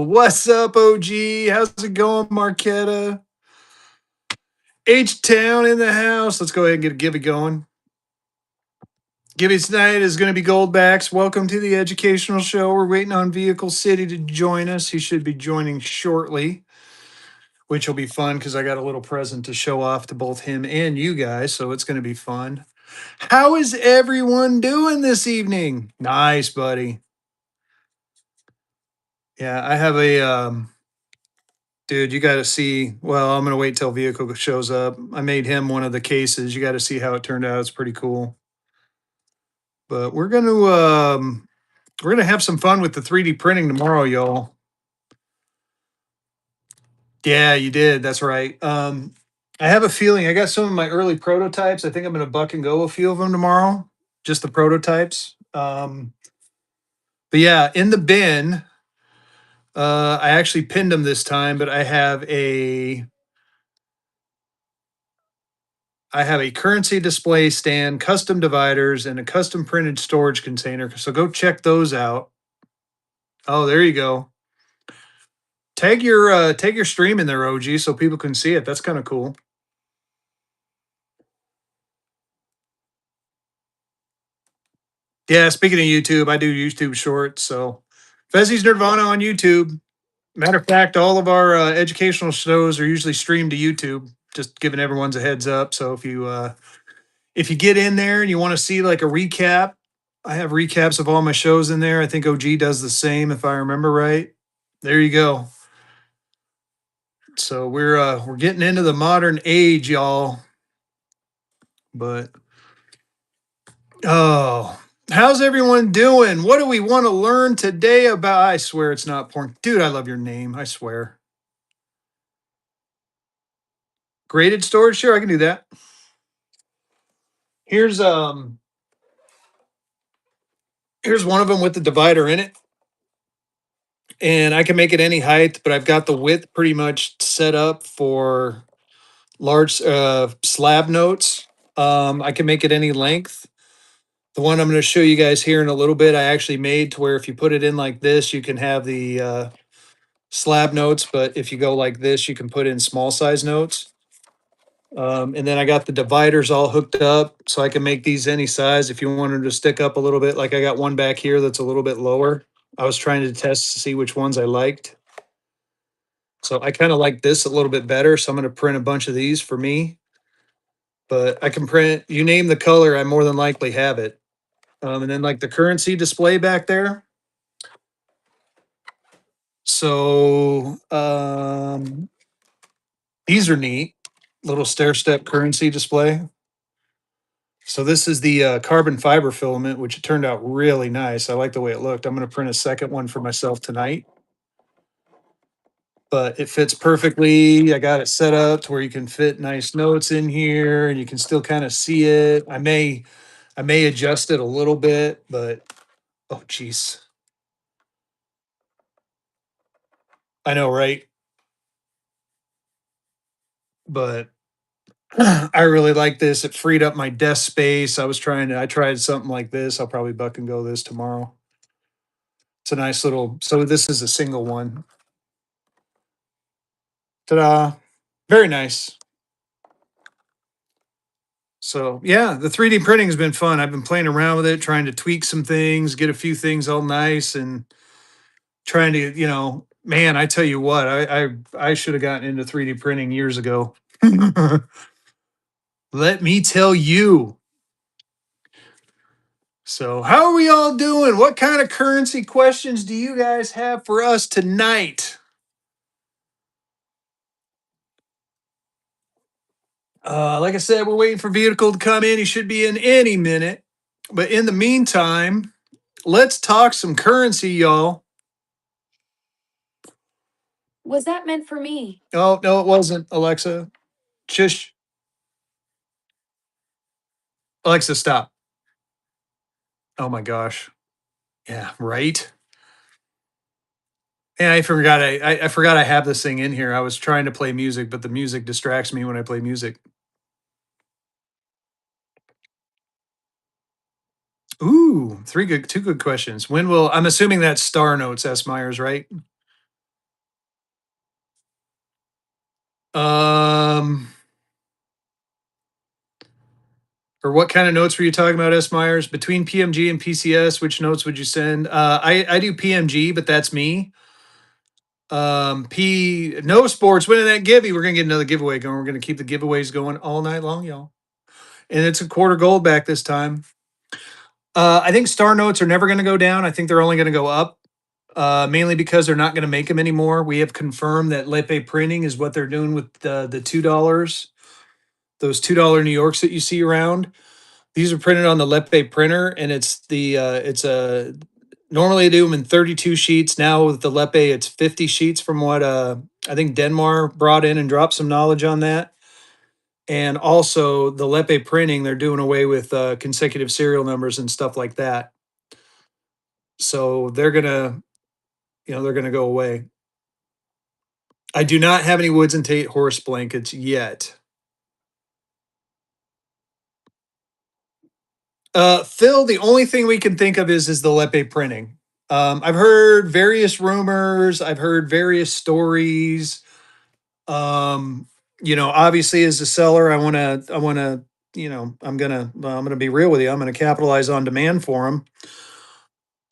What's up, OG? How's it going, Marquetta? H Town in the house. Let's go ahead and get a Gibby going. Gibby tonight is going to be Goldbacks. Welcome to the educational show. We're waiting on Vehicle City to join us. He should be joining shortly, which will be fun because I got a little present to show off to both him and you guys. So it's going to be fun. How is everyone doing this evening? Nice, buddy. Yeah, I have a dude, you got to see. Well, I'm gonna wait till vehicle shows up. I made him one of the cases. You got to see how it turned out. It's pretty cool. But we're gonna have some fun with the 3D printing tomorrow, y'all. Yeah, you did. That's right. I have a feeling I got some of my early prototypes. I think I'm gonna buck and go a few of them tomorrow. Just the prototypes. But yeah, in the bin. I actually pinned them this time, but I have a currency display stand, custom dividers, and a custom printed storage container. So go check those out. Oh, there you go. Tag your stream in there, OG, so people can see it. That's kind of cool. Yeah, speaking of YouTube, I do YouTube shorts. So Fezzi's Nirvana on YouTube. Matter of fact, all of our educational shows are usually streamed to YouTube. Just giving everyone's a heads up. So if you get in there and you want to see like a recap, I have recaps of all my shows in there. I think OG does the same if I remember right. There you go. So we're getting into the modern age, y'all. But oh, how's everyone doing? What do we want to learn today about? I swear it's not porn. Dude, I love your name. I swear. Graded storage? Sure, I can do that. Here's here's one of them with the divider in it. And I can make it any height, but I've got the width pretty much set up for large slab notes. I can make it any length. The one I'm going to show you guys here in a little bit, I actually made to where if you put it in like this, you can have the slab notes, but if you go like this, you can put in small size notes. And then I got the dividers all hooked up so I can make these any size if you wanted to stick up a little bit. Like I got one back here that's a little bit lower. I was trying to test to see which ones I liked. So I kind of like this a little bit better. So I'm going to print a bunch of these for me. But I can print, you name the color, I more than likely have it. And then like the currency display back there. So these are neat. Little stair step currency display. So this is the carbon fiber filament, which it turned out really nice. I like the way it looked. I'm going to print a second one for myself tonight. But it fits perfectly. I got it set up to where you can fit nice notes in here and you can still kind of see it. I may adjust it a little bit, but oh geez. I know, right? But I really like this. It freed up my desk space. I tried something like this. I'll probably buck and go this tomorrow. It's a nice little, so this is a single one. Ta-da. Very nice. So yeah, the 3D printing has been fun. I've been playing around with it, trying to tweak some things, get a few things all nice and trying to, man, I tell you what, I should have gotten into 3D printing years ago. Let me tell you. So, how are we all doing? What kind of currency questions do you guys have for us tonight? Like I said, we're waiting for vehicle to come in. He should be in any minute. But in the meantime, let's talk some currency, y'all. Was that meant for me? Oh, no, it wasn't, Alexa. Shush. Alexa, stop. Oh my gosh. Yeah, right. Yeah, I forgot I have this thing in here. I was trying to play music, but the music distracts me when I play music. Ooh, two good questions. When will I'm assuming that's Star Notes, S. Myers, right? Um, or what kind of notes were you talking about, S. Myers? Between PMG and PCS, which notes would you send? I do PMG, but that's me. No sports winning that givey. We're gonna get another giveaway going. We're gonna keep the giveaways going all night long, y'all. And it's a quarter gold back this time. I think star notes are never gonna go down. I think they're only gonna go up. Mainly because they're not going to make them anymore. We have confirmed that Lepe Printing is what they're doing with the $2, those $2 New Yorks that you see around. These are printed on the Lepe printer, and it's a normally they do them in 32 sheets. Now with the Lepe, it's 50 sheets from what I think Denmark brought in and dropped some knowledge on that. And also the Lepe printing, they're doing away with consecutive serial numbers and stuff like that. So they're gonna go away. I do not have any Woods and Tate horse blankets yet. Phil, the only thing we can think of is the Lepe printing. I've heard various rumors. I've heard various stories. Um, obviously, as a seller, I'm gonna be real with you. I'm gonna capitalize on demand for them.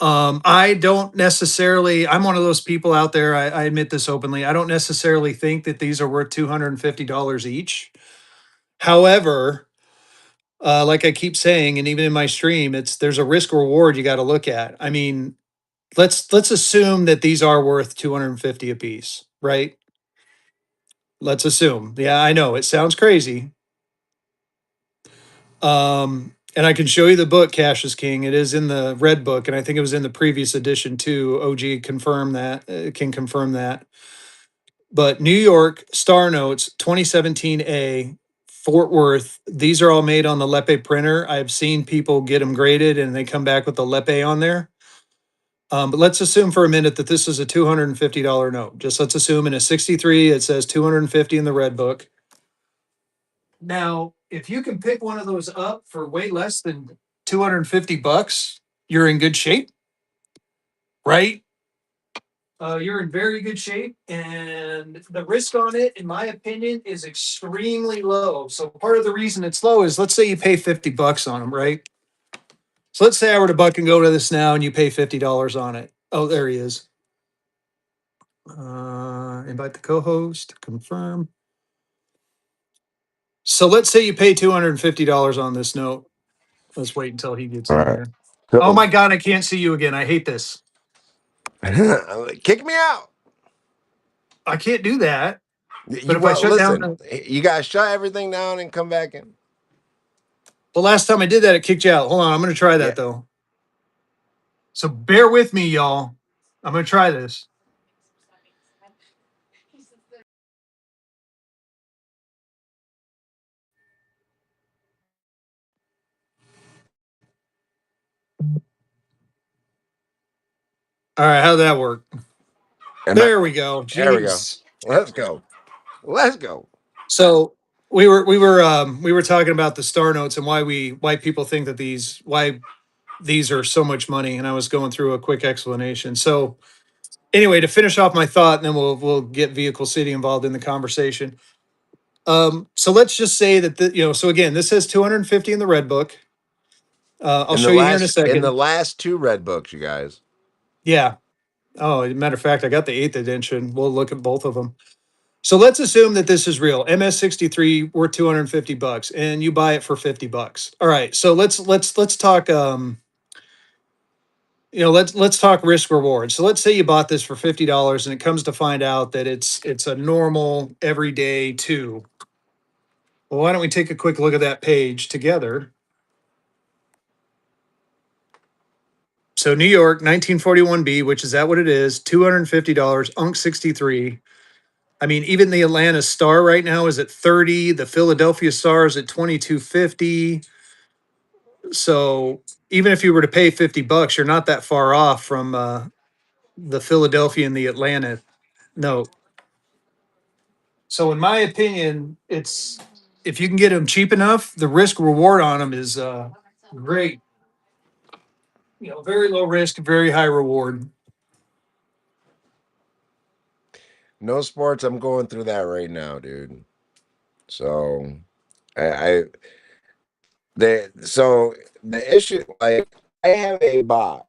I don't necessarily. I'm one of those people out there. I admit this openly. I don't necessarily think that these are worth $250 each. However, like I keep saying, and even in my stream, there's a risk reward you got to look at. I mean, let's assume that these are worth 250 a piece, right? Let's assume. Yeah, I know it sounds crazy. And I can show you the book Cash is King. It is in the red book, and I think it was in the previous edition too. OG confirmed that can confirm that. But New York Star Notes 2017A Fort Worth, these are all made on the Lepe printer. I've seen people get them graded and they come back with the Lepe on there. But let's assume for a minute that this is a $250 note. Just let's assume in a 63, it says 250 in the red book. Now, if you can pick one of those up for way less than $250, you're in good shape, right? You're in very good shape, and the risk on it, in my opinion, is extremely low. So part of the reason it's low is, let's say you pay $50 on them, right? So let's say I were to buck and go to this now, and you pay $50 on it. Oh, there he is. Invite the co-host, confirm. So let's say you pay $250 on this note. Let's wait until he gets All in right. here. So, Oh my God, I can't see you again. I hate this. kick me out. I can't do that. But You if I well, shut down listen. You guys shut everything down and come back in. the last time I did that, it kicked you out. Hold on, I'm gonna try Yeah. that though. So bear with me, y'all. I'm gonna try this. All right, how'd that work? Am I? There we go. There we go. Jeez. Let's go. Let's go. So we were talking about the star notes and why people think that why these are so much money, and I was going through a quick explanation. So anyway, to finish off my thought, and then we'll get Vehicle City involved in the conversation. So let's just say that so again, this says 250 in the red book. I'll show you here in a In the second. last two red books, you guys. Yeah. Oh, as a matter of fact, I got the 8th edition. We'll look at both of them. So let's assume that this is real. MS63 worth $250 and you buy it for $50. All right. So let's talk let's talk risk reward. So let's say you bought this for $50 and it comes to find out that it's a normal everyday 2. Well, why don't we take a quick look at that page together? So New York 1941B, which is that what it is, $250, UNC 63. I mean, even the Atlanta Star right now is at 30. The Philadelphia Star is at 2250. So even if you were to pay $50, you're not that far off from the Philadelphia and the Atlanta. No. So in my opinion, it's if you can get them cheap enough, the risk reward on them is great. Very low risk, very high reward. No sports. I'm going through that right now, dude. So I so the issue, like, I have a box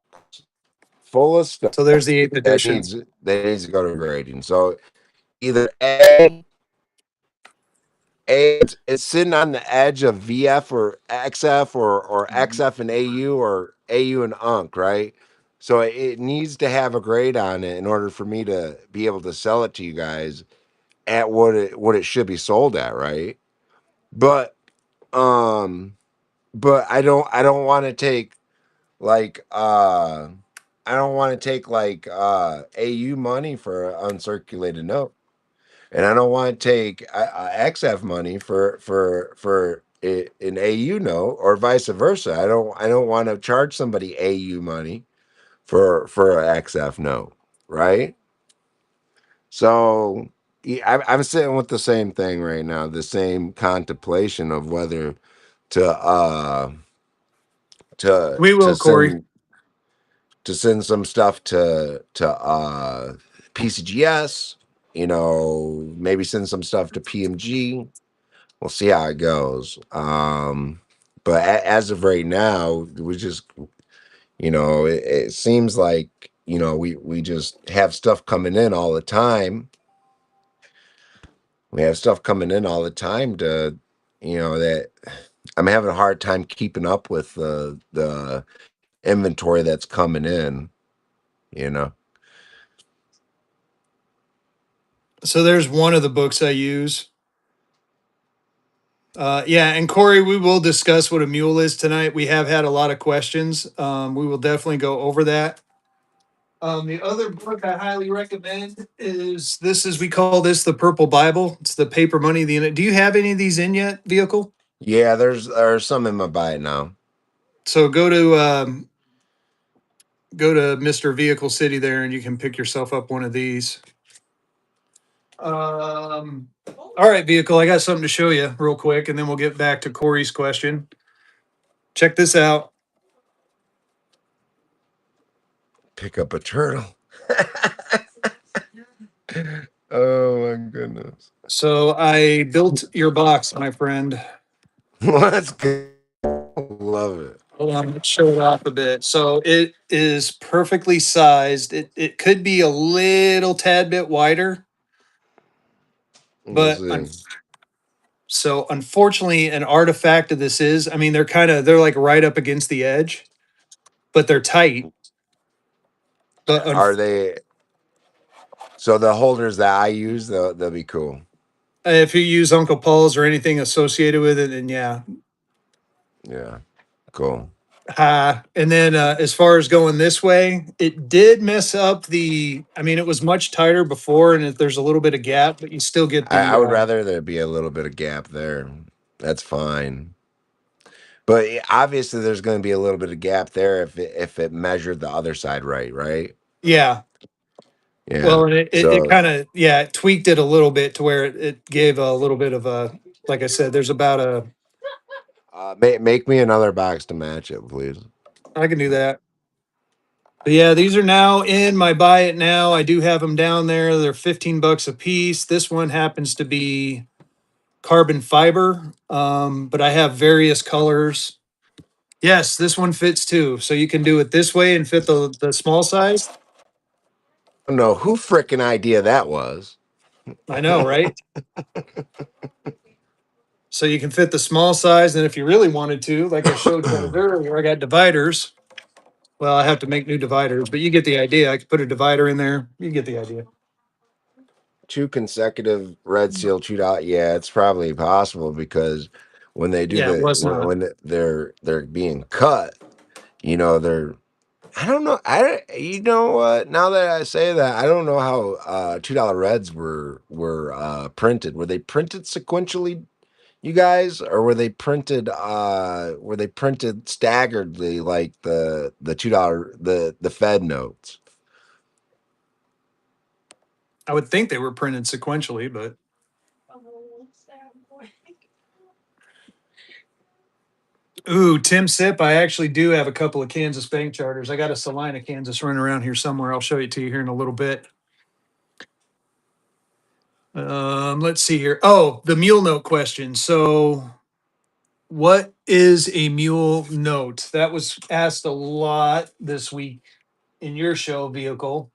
full of stuff So there's the 8th that edition. needs to go to grading. So either it's sitting on the edge of VF or XF or XF and AU or AU and UNC, right? So it needs to have a grade on it in order for me to be able to sell it to you guys at what it should be sold at, right? But um I don't want to take like I don't want to take like AU money for an uncirculated note. And I don't want to take XF money for an AU note or vice versa. I don't want to charge somebody AU money for a XF note, right? So yeah, I'm sitting with the same thing right now, the same contemplation of whether to We to will, Corey. send some stuff to PCGS, maybe send some stuff to PMG. We'll see how it goes. But as of right now, we just, it seems like, we just have stuff coming in all the time. We have stuff coming in all the time that I'm having a hard time keeping up with the inventory that's coming in, you know. So there's one of the books I use. Yeah, and Corey, we will discuss what a mule is tonight. We have had a lot of questions. We will definitely go over that. The other book I highly recommend is we call this the Purple Bible. It's the paper money. Do you have any of these in yet, vehicle? Yeah, there's some in my buy now. So go to Mr. Vehicle City there, and you can pick yourself up one of these. All right, vehicle. I got something to show you real quick, and then we'll get back to Corey's question. Check this out. Pick up a turtle. Oh my goodness. So I built your box, my friend. Let's go. Love it. Hold on, let's show it off a bit. So it is perfectly sized. It could be a little tad bit wider, We'll but see. so unfortunately, an artifact of this is, I mean, they're like right up against the edge, but they're tight. But Are they so the holders that I use, they'll be cool. if you use Uncle Paul's or anything associated with it, then yeah. Yeah. Cool. And then as far as going this way, it did mess up I mean, it was much tighter before, and there's a little bit of gap, but you still get I the. would rather there be a little bit of gap there. That's fine. But obviously there's going to be a little bit of gap there if it measured the other side right? Yeah. Yeah. Well, and it So kind of, yeah, it tweaked it a little bit to where it gave a little bit of a, like I said, there's about make me another box to match it, please. I can do that. But yeah, these are now in my buy it now. I do have them down there. They're $15 a piece. This one happens to be carbon fiber, but I have various colors. Yes, this one fits too. So you can do it this way and fit the small size. I don't know who frickin' idea that was. I know, right? So you can fit the small size, and if you really wanted to, like I showed you earlier, I got dividers. Well, I have to make new dividers, but you get the idea. I could put a divider in there. You get the idea. 2 consecutive red seal chewed out. Yeah, it's probably possible because when they do Yeah, it was not. when they're being cut, they're I don't know. You know what? Now that I say that, I don't know how $2 reds were printed. Were they printed sequentially, you guys, or were they printed staggeredly like the $2 the Fed notes? I would think they were printed sequentially, but ooh, Tim Sip. I actually do have a couple of Kansas bank charters. I got a Salina, Kansas running around here somewhere. I'll show it to you here in a little bit. Let's see here. Oh, the mule note question. So, what is a mule note? That was asked a lot this week in your show, Vehicle.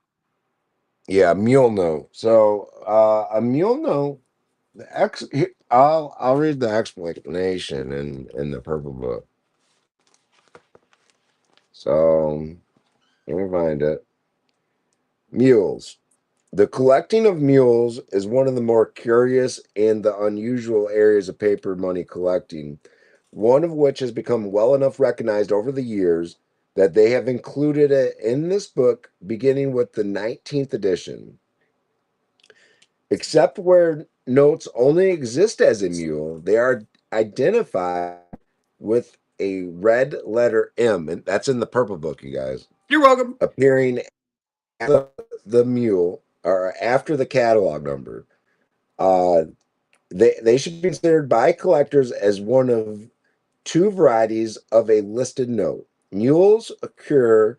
Yeah, mule note. So a mule note, I'll read the explanation in the purple book. So let me find it. Mules. The collecting of mules is one of the more curious and the unusual areas of paper money collecting, one of which has become well enough recognized over the years that they have included it in this book beginning with the 19th edition. Except where notes only exist as a mule, they are identified with a red letter M, and that's in the purple book, you guys, You're welcome. appearing after the mule or after the catalog number. Uh, they should be considered by collectors as one of two varieties of a listed note. Mules occur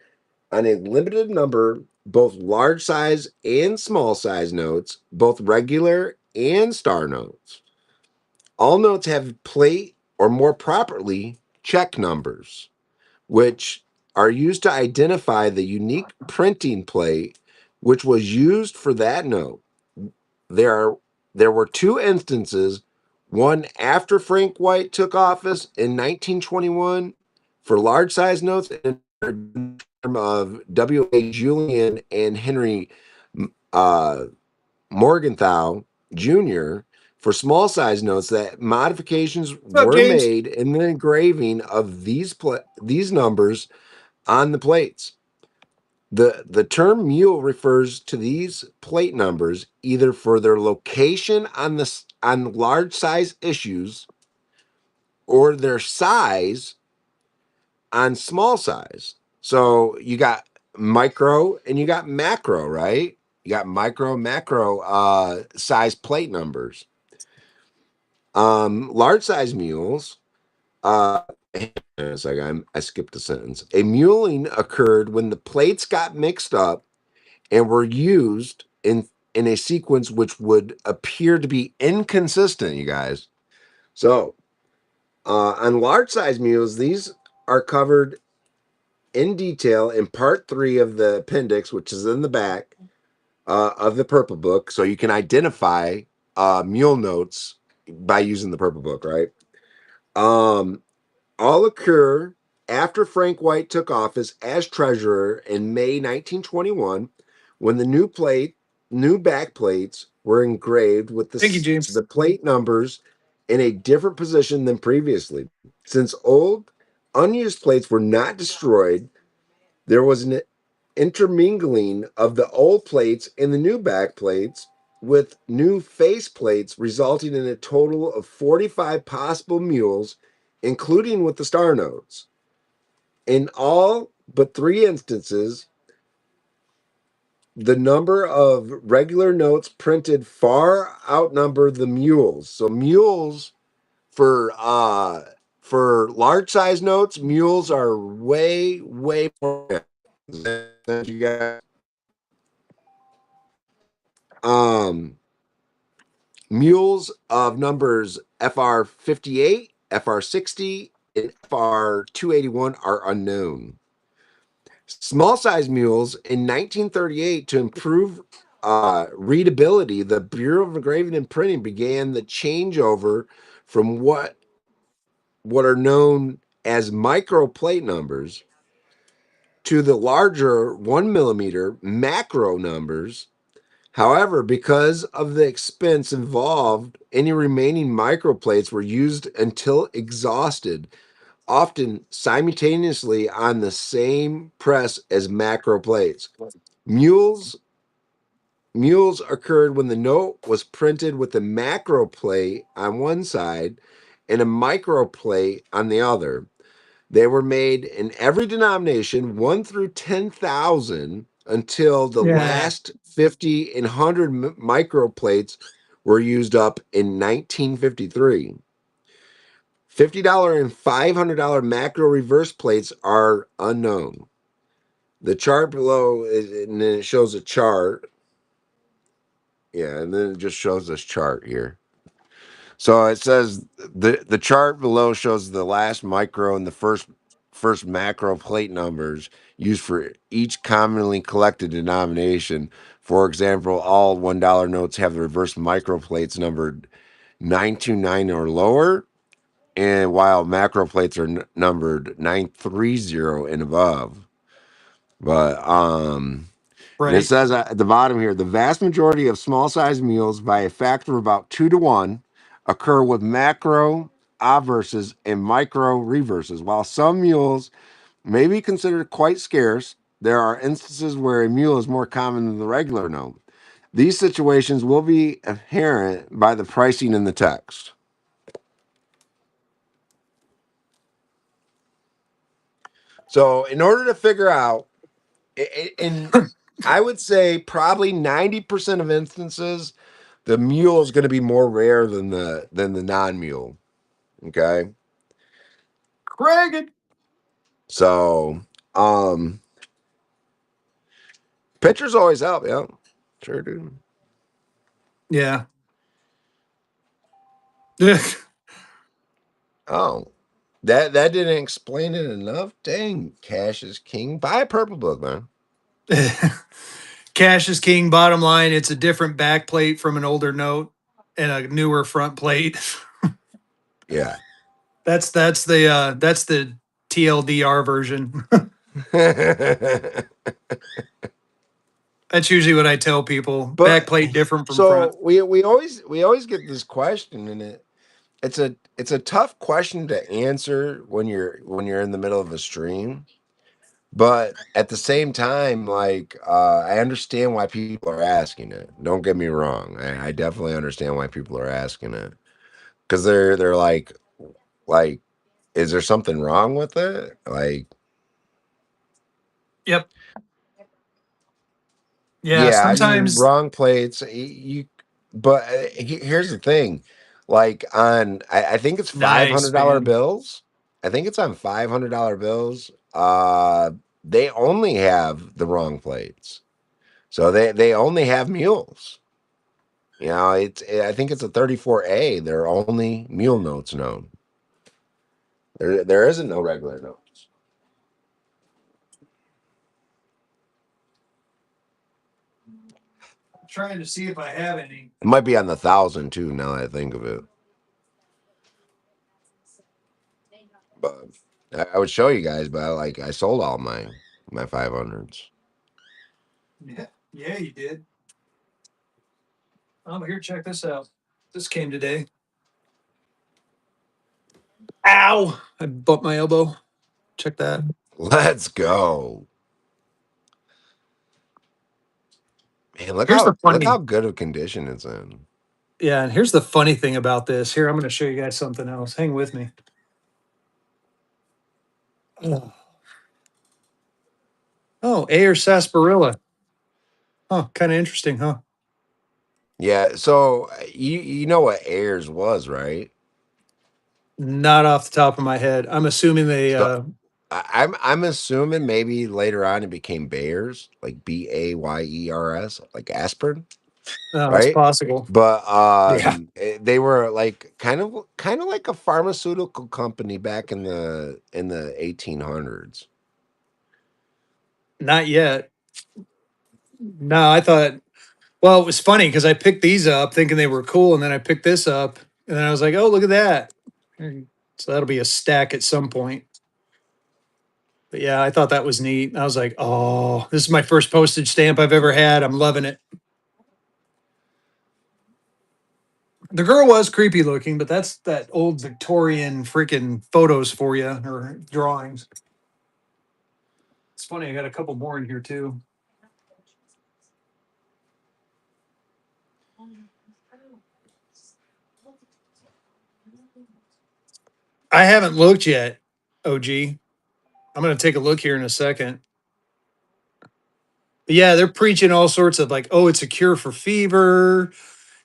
on a limited number, both large size and small size notes, both regular and star notes. All notes have plate, or more properly, check numbers, which are used to identify the unique printing plate which was used for that note. There, there were two instances, one after Frank White took office in 1921 for large size notes, and of W.A. Julian and Henry uh, Morgenthau Jr. for small size notes that modifications What's up, were James? made in the engraving of these numbers on the plates. The term mule refers to these plate numbers either for their location on large size issues or their size on small size. So you got micro and you got macro, right? You got micro, macro size plate numbers. Large size mules. It's like I skipped a sentence. A muling occurred when the plates got mixed up and were used in a sequence which would appear to be inconsistent. You guys. So on large size mules, these are covered in detail in part 3 of the appendix, which is in the back of the purple book, so you can identify mule notes by using the purple book, right? All occur after Frank White took office as treasurer in May 1921, when the new back plates were engraved with Thank you, James. the plate numbers in a different position than previously. Since old unused plates were not destroyed, there was an intermingling of the old plates and the new back plates, with new face plates resulting in a total of 45 possible mules, including with the star notes. In all but 3 instances, the number of regular notes printed far outnumber the mules. So mules for large size notes, mules are way more than you guys. Um, Mules of numbers FR 58, FR 60, and FR 281 are unknown. Small size mules in 1938, to improve readability, the Bureau of Engraving and Printing began the changeover from what are known as micro plate numbers to the larger 1 millimeter macro numbers. However, because of the expense involved, any remaining microplates were used until exhausted, often simultaneously on the same press as macro plates. Mules Mules occurred when the note was printed with a macro plate on one side and a micro plate on the other. They were made in every denomination, 1 through 10,000, until the Yeah. last 50 and 100 microplates were used up in 1953. $50 and $500 macro reverse plates are unknown. The chart below, and then it shows a chart Yeah, and then it just shows this chart here. So it says the chart below shows the last micro and the first macro plate numbers used for each commonly collected denomination. For example, all $1 notes have the reverse micro plates numbered 929 or lower, and while macro plates are numbered 930 and above. But and it Right. says at the bottom here, the vast majority of small size mules, by a factor of about 2 to 1, occur with macro obverses and micro reverses. While some mules may be considered quite scarce, there are instances where a mule is more common than the regular note. These situations will be inherent by the pricing in the text. So, in order to figure out, in I would say probably 90% of instances, the mule is going to be more rare than the non-mule. Okay, Craig. so pictures always help. Yeah, sure do. Yeah. Oh, that didn't explain it enough. Dang, cash is king. Buy a purple book, man. Cash is king. Bottom line, it's a different back plate from an older note and a newer front plate. Yeah. That's the TLDR version. That's usually what I tell people. Back But plate different from front. so we always get this question, and it's a tough question to answer when you're in the middle of a stream. But at the same time, like I understand why people are asking it. Don't get me wrong. I definitely understand why people are asking it because they're like, is there something wrong with it? Like, Yep. Yeah. yeah, I mean, Sometimes wrong plates. But here's the thing, like I think it's five nice, hundred dollar man. bills. I think it's on $500 bills. They only have the wrong plates, so they only have mules. You know, I think it's a 34A. They're only mule notes known. There isn't no regular notes. I'm trying to see if I have any. It might be on the 1,000 too. Now that I think of it, but I would show you guys. But I sold all my 500s. Yeah. Yeah, you did. Oh, here, check this out. This came today. Ow! I bumped my elbow. Check that. Let's go, man! Look Here's the how look funny. how good of condition it's in. Yeah, and here's the funny thing about this. Here, I'm going to show you guys something else. Hang with me. Oh, Ayer sarsaparilla. Oh, kind of interesting, huh? Yeah. So you know what Ayers was, right? Not off the top of my head. I'm assuming they. So I'm assuming maybe later on it became Bayers, like Bayers, like aspirin, Oh, it's right? possible. But Yeah, they were like kind of like a pharmaceutical company back in the 1800s. not yet. No, I thought. Well, it was funny because I picked these up thinking they were cool, and then I picked this up, and then I was like, "Oh, look at that!" So that'll be a stack at some point. But yeah, I thought that was neat. I was like, "Oh, this is my first postage stamp I've ever had. I'm loving it." The girl was creepy looking, but that's that old Victorian freaking photos for you or drawings. It's funny. I got a couple more in here too. I haven't looked yet, OG. I'm going to take a look here in a second. But yeah, they're preaching all sorts of like, oh, it's a cure for fever,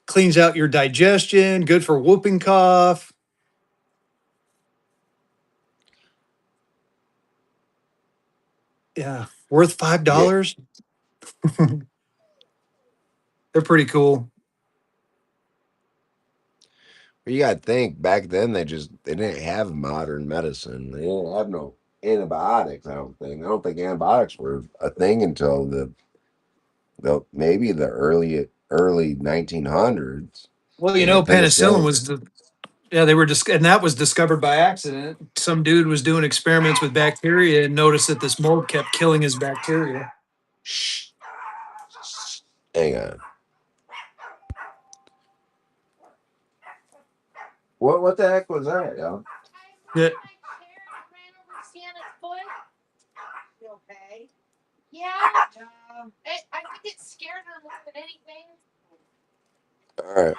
cleans out your digestion, good for whooping cough. Yeah, worth Yeah, $5. They're pretty cool. You got to think back then they didn't have modern medicine. They didn't have no antibiotics. I don't think antibiotics were a thing until the maybe the early 1900s. Well, You know, penicillin penicillin. was yeah, they were just, and that was discovered by accident. Some dude was doing experiments with bacteria and noticed that this mold kept killing his bacteria. Shh, hang on. What the heck was that, yo? Yeah. Yeah. I think it scared her more than anything. All right.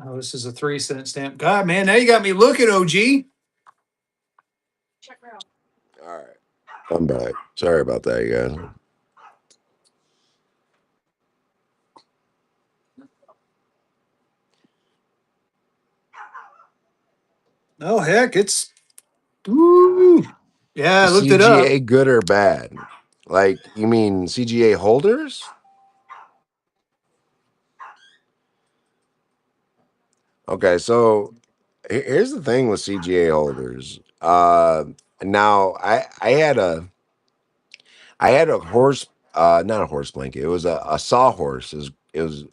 Oh, this is a 3-cent stamp. God, man, now you got me looking, OG. Check her out. All right. I'm back. Sorry about that, you guys. Oh, heck, it's. Ooh. Yeah, I looked it up. CGA good or bad? Like, you mean CGA holders? Okay, so here's the thing with CGA holders. Now I had a horse, not a horse blanket. It was a sawhorse. It was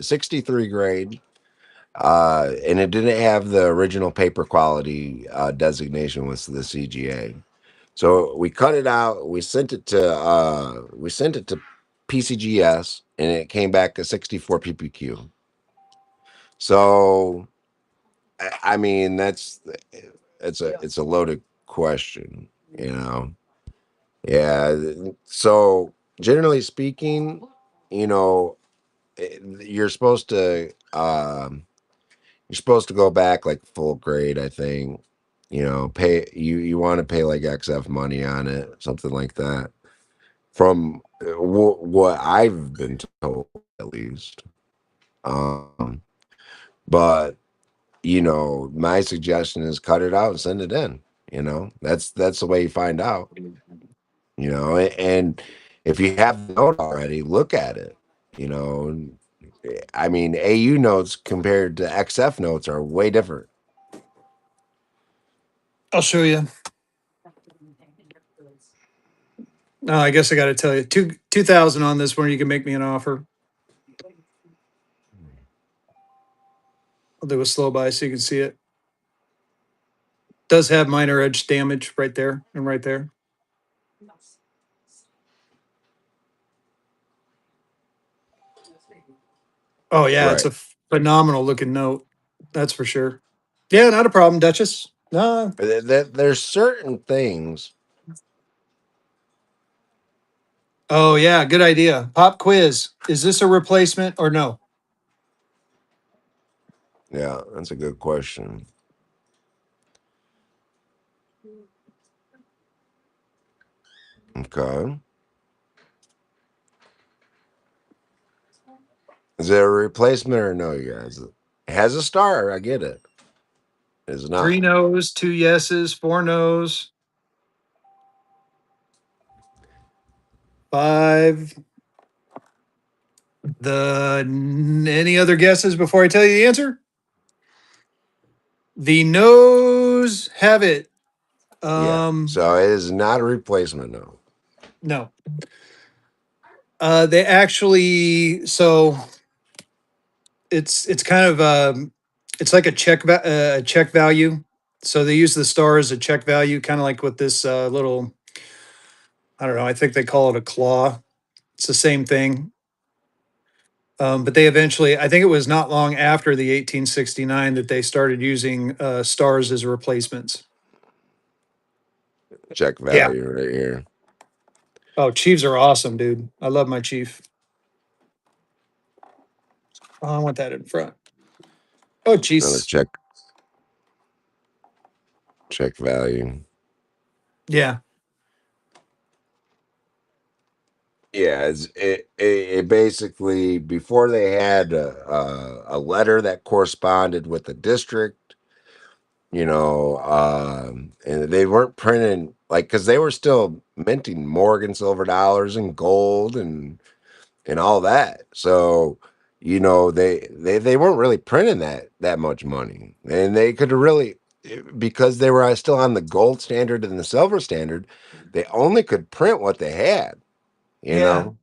63 grade, and it didn't have the original paper quality designation with the CGA. So we cut it out. We sent it to PCGS, and it came back a 64 PPQ. So I mean it's a loaded question, you know. Yeah. So generally speaking, you know, you're supposed to go back like full grade, I think. You know, you want to pay like XF money on it, something like that. From what I've been told, at least. Um, but my suggestion is cut it out and send it in. That's the way you find out. And if you have the note already, look at it. You know, I mean, AU notes compared to XF notes are way different. I'll show you. No, I guess I got to tell you, 2,000 on this one. You can make me an offer. I'll do a slow buy so you can see it. Does have minor edge damage right there and right there. Oh yeah, it's Right. a phenomenal looking note. That's for sure. Yeah, not a problem, Duchess. No. There's certain things. Oh yeah, good idea. Pop quiz. Is this a replacement or no? Yeah, that's a good question. Okay. Is it a replacement or no, you guys? It has a star. I get it. It's 3 not. no's, 2 yeses, 4 no's, 5. Any other guesses before I tell you the answer? The no's have it. Yeah. So it is not a replacement, no. No. They actually, so it's kind of it's like a check value. So they use the star as a check value, kind of like with this little, I don't know, I think they call it a claw. It's the same thing. But they eventually, I think it was not long after the 1869 that they started using stars as replacements. Check Yeah. value right here. Oh, Chiefs are awesome, dude. I love my Chief. Oh, I want that in front. Oh, Another jeez. check value. Yeah. Yeah, it basically before, they had a letter that corresponded with the district. and they weren't printing like because they were still minting Morgan silver dollars and gold and all that. So, they weren't really printing that much money, and they could have really because they were still on the gold standard and the silver standard. They only could print what they had, you Yeah. know.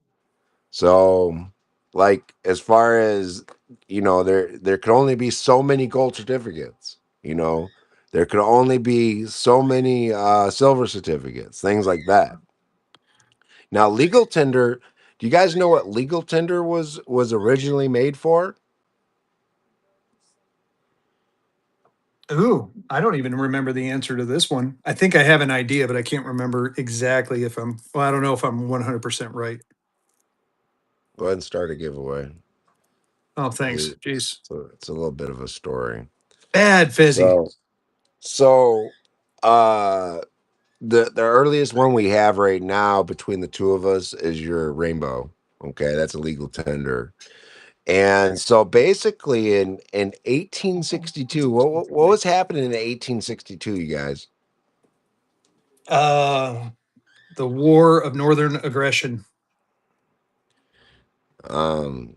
So, like as far as there could only be so many gold certificates. There could only be so many silver certificates, things like that. Now, legal tender. Do you guys know what legal tender was originally made for? Ooh, I don't even remember the answer to this one. I think I have an idea, but I can't remember exactly if I don't know if I'm 100% right. Go ahead and start a giveaway. Oh, thanks. Jeez. It's a little bit of a story. Bad fizzy. So, uh, the earliest one we have right now between the two of us is your rainbow. Okay, that's a legal tender. And so basically in 1862, what was happening in 1862, you guys? Uh, the War of Northern Aggression. Um,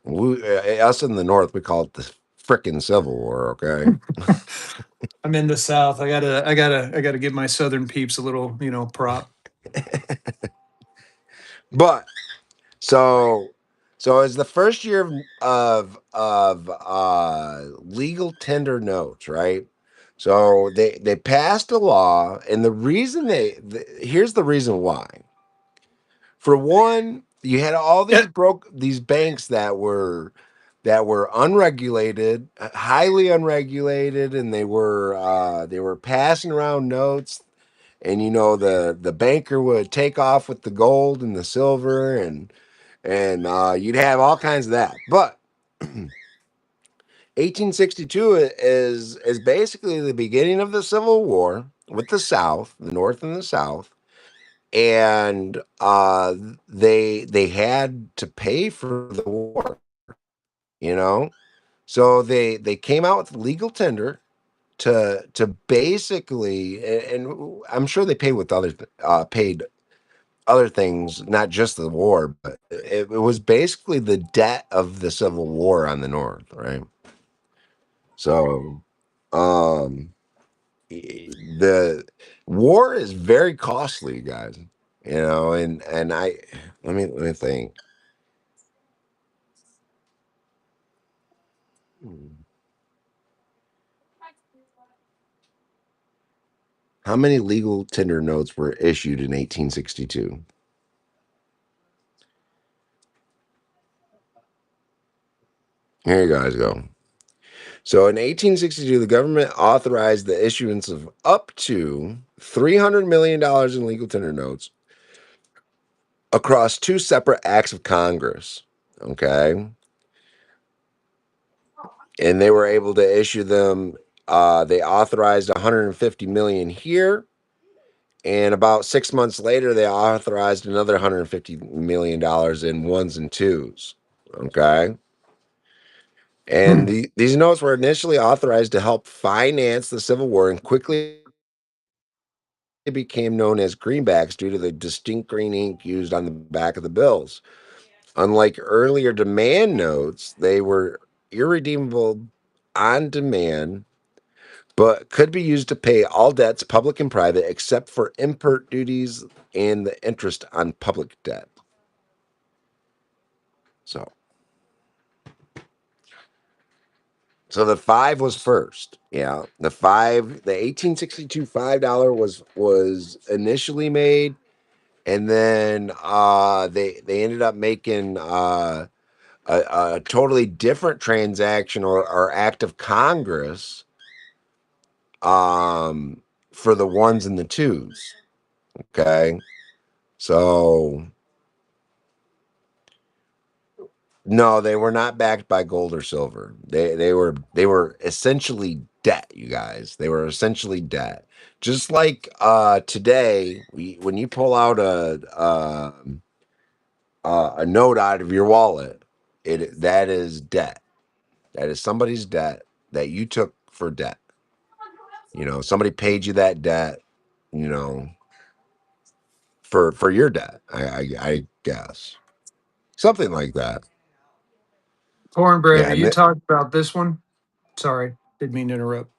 us in the North, we call it the frickin' Civil War. Okay, I'm in the South. I gotta give my Southern peeps a little, prop. but so it's the first year of legal tender notes, right? So they passed a law, and the reason here's the reason why. For one, you had all Yeah, these banks that were unregulated, highly unregulated, and they were passing around notes, and the banker would take off with the gold and the silver, and you'd have all kinds of that. But 1862 is basically the beginning of the Civil War with the South, the North and the South, and they had to pay for the war, you know. So they came out with legal tender to basically, and I'm sure they paid other things, not just the war, but it was basically the debt of the Civil War on the North, right? So, um, the war is very costly, guys. And I let me think. How many legal tender notes were issued in 1862? Here you guys go. So in 1862, the government authorized the issuance of up to $300 million in legal tender notes across two separate acts of Congress. Okay. And they were able to issue them. They authorized 150 million here, and about 6 months later, they authorized another $150 million in ones and twos. Okay. And Hmm. these notes were initially authorized to help finance the Civil War and quickly became known as greenbacks due to the distinct green ink used on the back of the bills. Unlike earlier demand notes, they were irredeemable on demand, but could be used to pay all debts, public and private, except for import duties and the interest on public debt. So, so the five was first. Yeah, the 1862 $5 was initially made, and then they ended up making a totally different transaction or act of Congress um, for the ones and the twos. Okay, so no, they were not backed by gold or silver. They were essentially debt, you guys. They were essentially debt. Just like today, when you pull out a note out of your wallet, that is debt. That is somebody's debt that you took for debt. You know, somebody paid you that debt, you know, for your debt. I guess something like that. Cornbread, Yeah, are you talking about this one? Sorry, didn't mean to interrupt.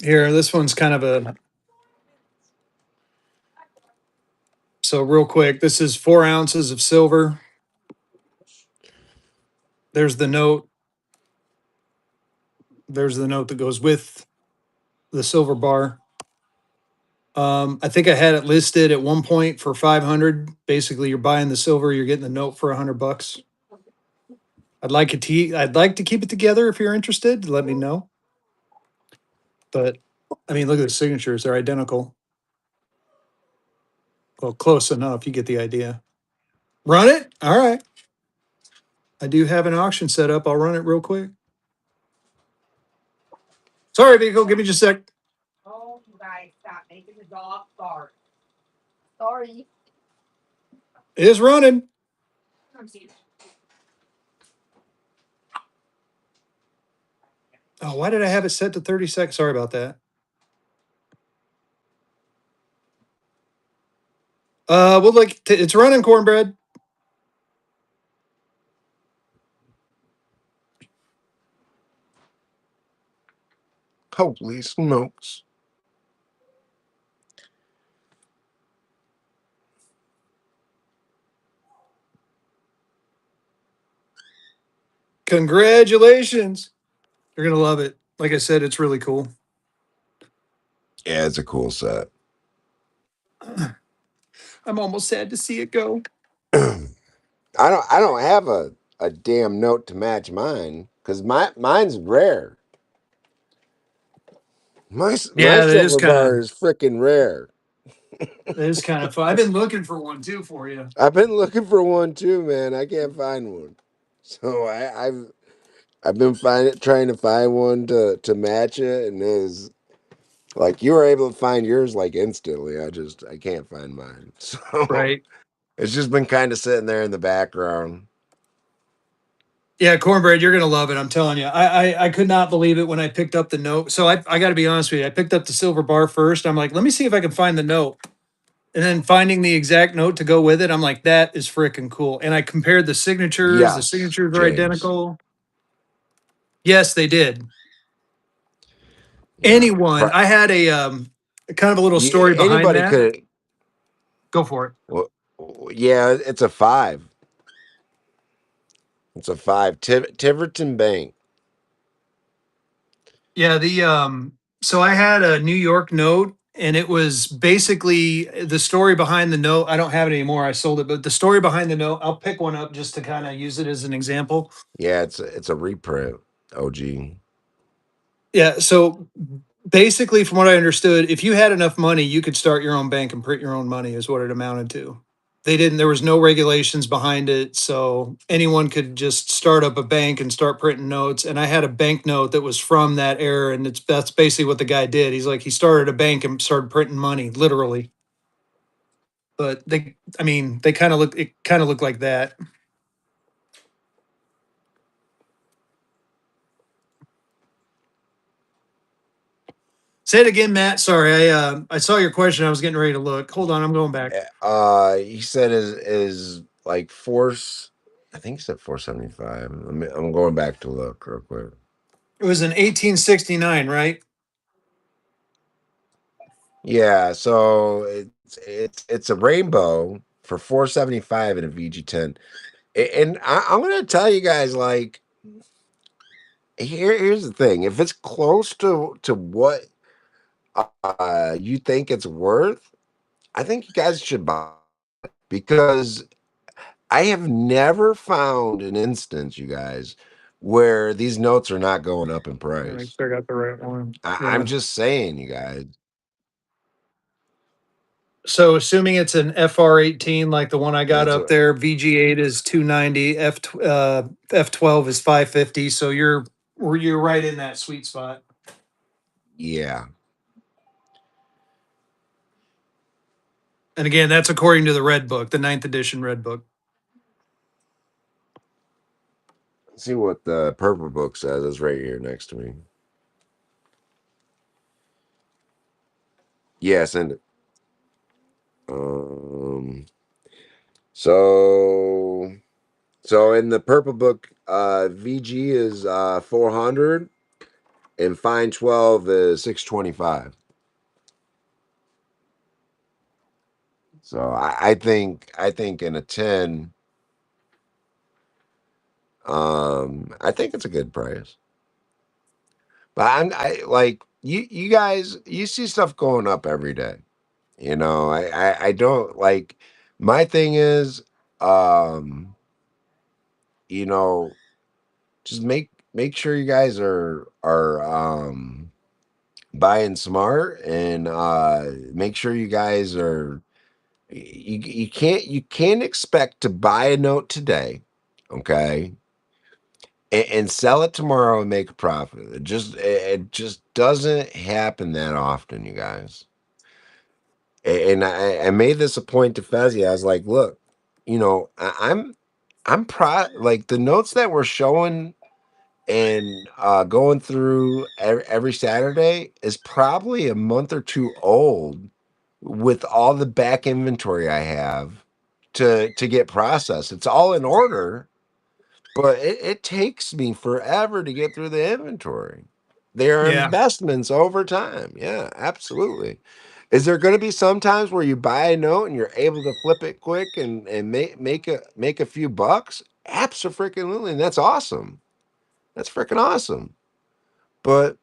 Here, this one's kind of a, so real quick, this is 4 ounces of silver. There's the note. There's the note that goes with the silver bar. I think I had it listed at one point for 500. Basically, you're buying the silver, you're getting the note for $100. I'd like to keep it together. If you're interested, let me know. But I mean, look at the signatures; they're identical. Well, close enough. You get the idea. Run it. All right. I do have an auction set up. I'll run it real quick. Sorry, vehicle. Give me just a sec. Oh, you guys, stop making the dog bark. Sorry. It is running. Oh, why did I have it set to 30 seconds? Sorry about that. Well, like it's running, cornbread. holy smokes. Congratulations. You're gonna love it. Like I said, it's really cool. Yeah, it's a cool set. I'm almost sad to see it go. I don't have a damn note to match mine because mine's rare. My Yeah, silver bar is freaking rare. that is kind of fun. I've been looking for one too for you. I've been looking for one too, man. I can't find one. So I've been trying to find one to match it, and is like you were able to find yours like instantly. I can't find mine. So Right. it's just been kind of sitting there in the background. Yeah, cornbread, you're gonna love it. I'm telling you. I could not believe it when I picked up the note. So I got to be honest with you. I picked up the silver bar first. I'm like, let me see if I can find the note. And then finding the exact note to go with it, I'm like, that is freaking cool. And I compared the signatures. The Yes, signatures are James. identical. Yes, they did. Yeah. Anyone, I had a kind of a little story behind Anybody that. could. Go for it. Well, yeah, it's a 5. It's a 5. Tiverton Bank. Yeah, the so I had a New York note and it was basically the story behind the note. I don't have it anymore. I sold it, but the story behind the note, I'll pick one up just to kind of use it as an example. Yeah, it's a reprint. OG. Yeah, so basically from what I understood, if you had enough money, you could start your own bank and print your own money is what it amounted to. They didn't, there was no regulations behind it, so anyone could just start up a bank and start printing notes. And I had a bank note that was from that era, and that's basically what the guy did. He's like he started a bank and started printing money, literally. But they, I mean, they kind of look, it kind of looked like that. Say it again, Matt. Sorry, I saw your question. I was getting ready to look. Hold on, I'm going back. He said is like force. I think he said 475. I'm going back to look real quick. It was in 1869, right? Yeah, so it's a rainbow for 475 in a VG10. And I'm gonna tell you guys, like, here's the thing: if it's close to what you think it's worth, I think you guys should buy it because I have never found an instance, you guys, where these notes are not going up in Make price. sure I got the right one. I'm Yeah. just saying, you guys. So assuming it's an FR18 like the one I got That's up what. there, VG8 is 290, F12 is 550. So you're right in that sweet spot. Yeah. And again, that's according to the Red Book, the ninth edition Red Book. see what the purple book says. It's right here next to me. Yeah, send it. So in the purple book, VG is 400 and fine 12 is 625. So I think in a 10, I think it's a good price. But I like you guys, you see stuff going up every day. You know, I don't like, my thing is, um, you know, just make sure you guys are buying smart, and make sure you guys are, you can't expect to buy a note today, okay, and sell it tomorrow and make a profit. It just doesn't happen that often, you guys. And I made this a point to Fezzi. I was like, look, you know, I'm proud, like the notes that we're showing and going through every Saturday is probably a month or two old with all the back inventory I have to get processed. It's all in order, but it takes me forever to get through the inventory. They are Yeah. investments over time. Yeah, absolutely. Is there going to be some times where you buy a note and you're able to flip it quick and make a few bucks? Absolutely, and that's awesome. That's freaking awesome. But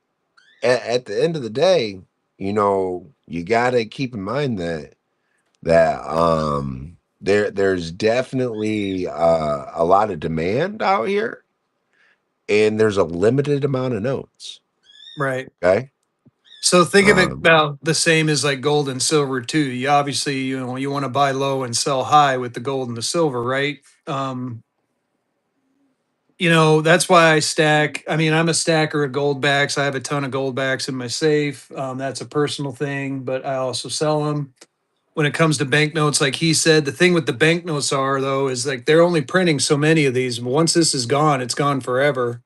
at the end of the day, you know, you got to keep in mind that there's definitely a lot of demand out here, and there's a limited amount of notes. Right. Okay. So think of it Um, about the same as like gold and silver too. You obviously, you know, you want to buy low and sell high with the gold and the silver, right? You know, that's why I stack. I mean, I'm a stacker of gold backs. I have a ton of gold backs in my safe. That's a personal thing, but I also sell them. When it comes to banknotes, like he said, the thing with the banknotes are though is like they're only printing so many of these. Once this is gone, it's gone forever.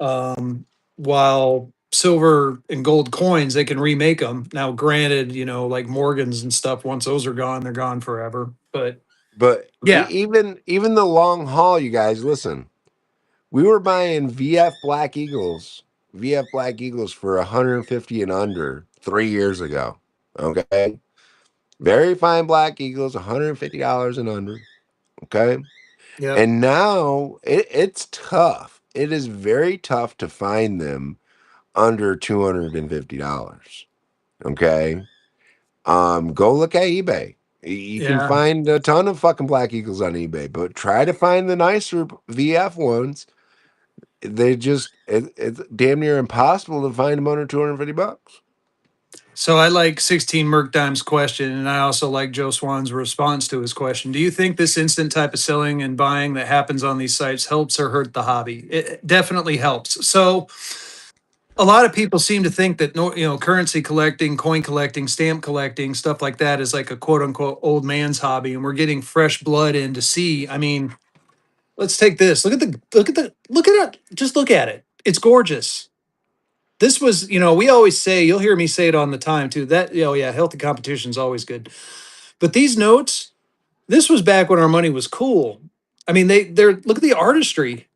Um, while silver and gold coins, they can remake them. Now, granted, you know, like Morgans and stuff, once those are gone, they're gone forever. But but yeah, even the long haul, you guys, listen. We were buying VF Black Eagles for 150 and under 3 years ago. Okay. Very fine Black Eagles, $150 and under. Okay. yep. And now it's tough. It is very tough to find them under $250. Okay. Go look at eBay. You can Yeah. find a ton of fucking Black Eagles on eBay, but try to find the nicer VF ones. It's damn near impossible to find them under $250. So I like 16 Merc Dime's question, and I also like Joe Swan's response to his question. Do you think this instant type of selling and buying that happens on these sites helps or hurt the hobby? It definitely helps. So a lot of people seem to think that no, you know, currency collecting, coin collecting, stamp collecting, stuff like that is like a quote unquote old man's hobby, and we're getting fresh blood in to see. I mean, let's take this. Look at it. Just look at it. It's gorgeous. This was, you know, we always say, you'll hear me say it on the time too. That, you know, yeah, healthy competition is always good. But these notes, this was back when our money was cool. I mean, they're look at the artistry.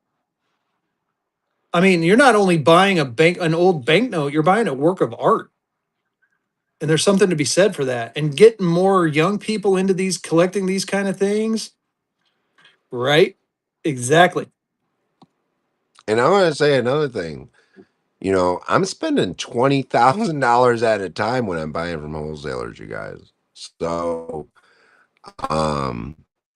I mean, you're not only buying an old banknote, you're buying a work of art. And there's something to be said for that. And getting more young people into these collecting these kind of things, right? Exactly. And I want to say another thing. You know, I'm spending $20,000 at a time when I'm buying from wholesalers, you guys. So,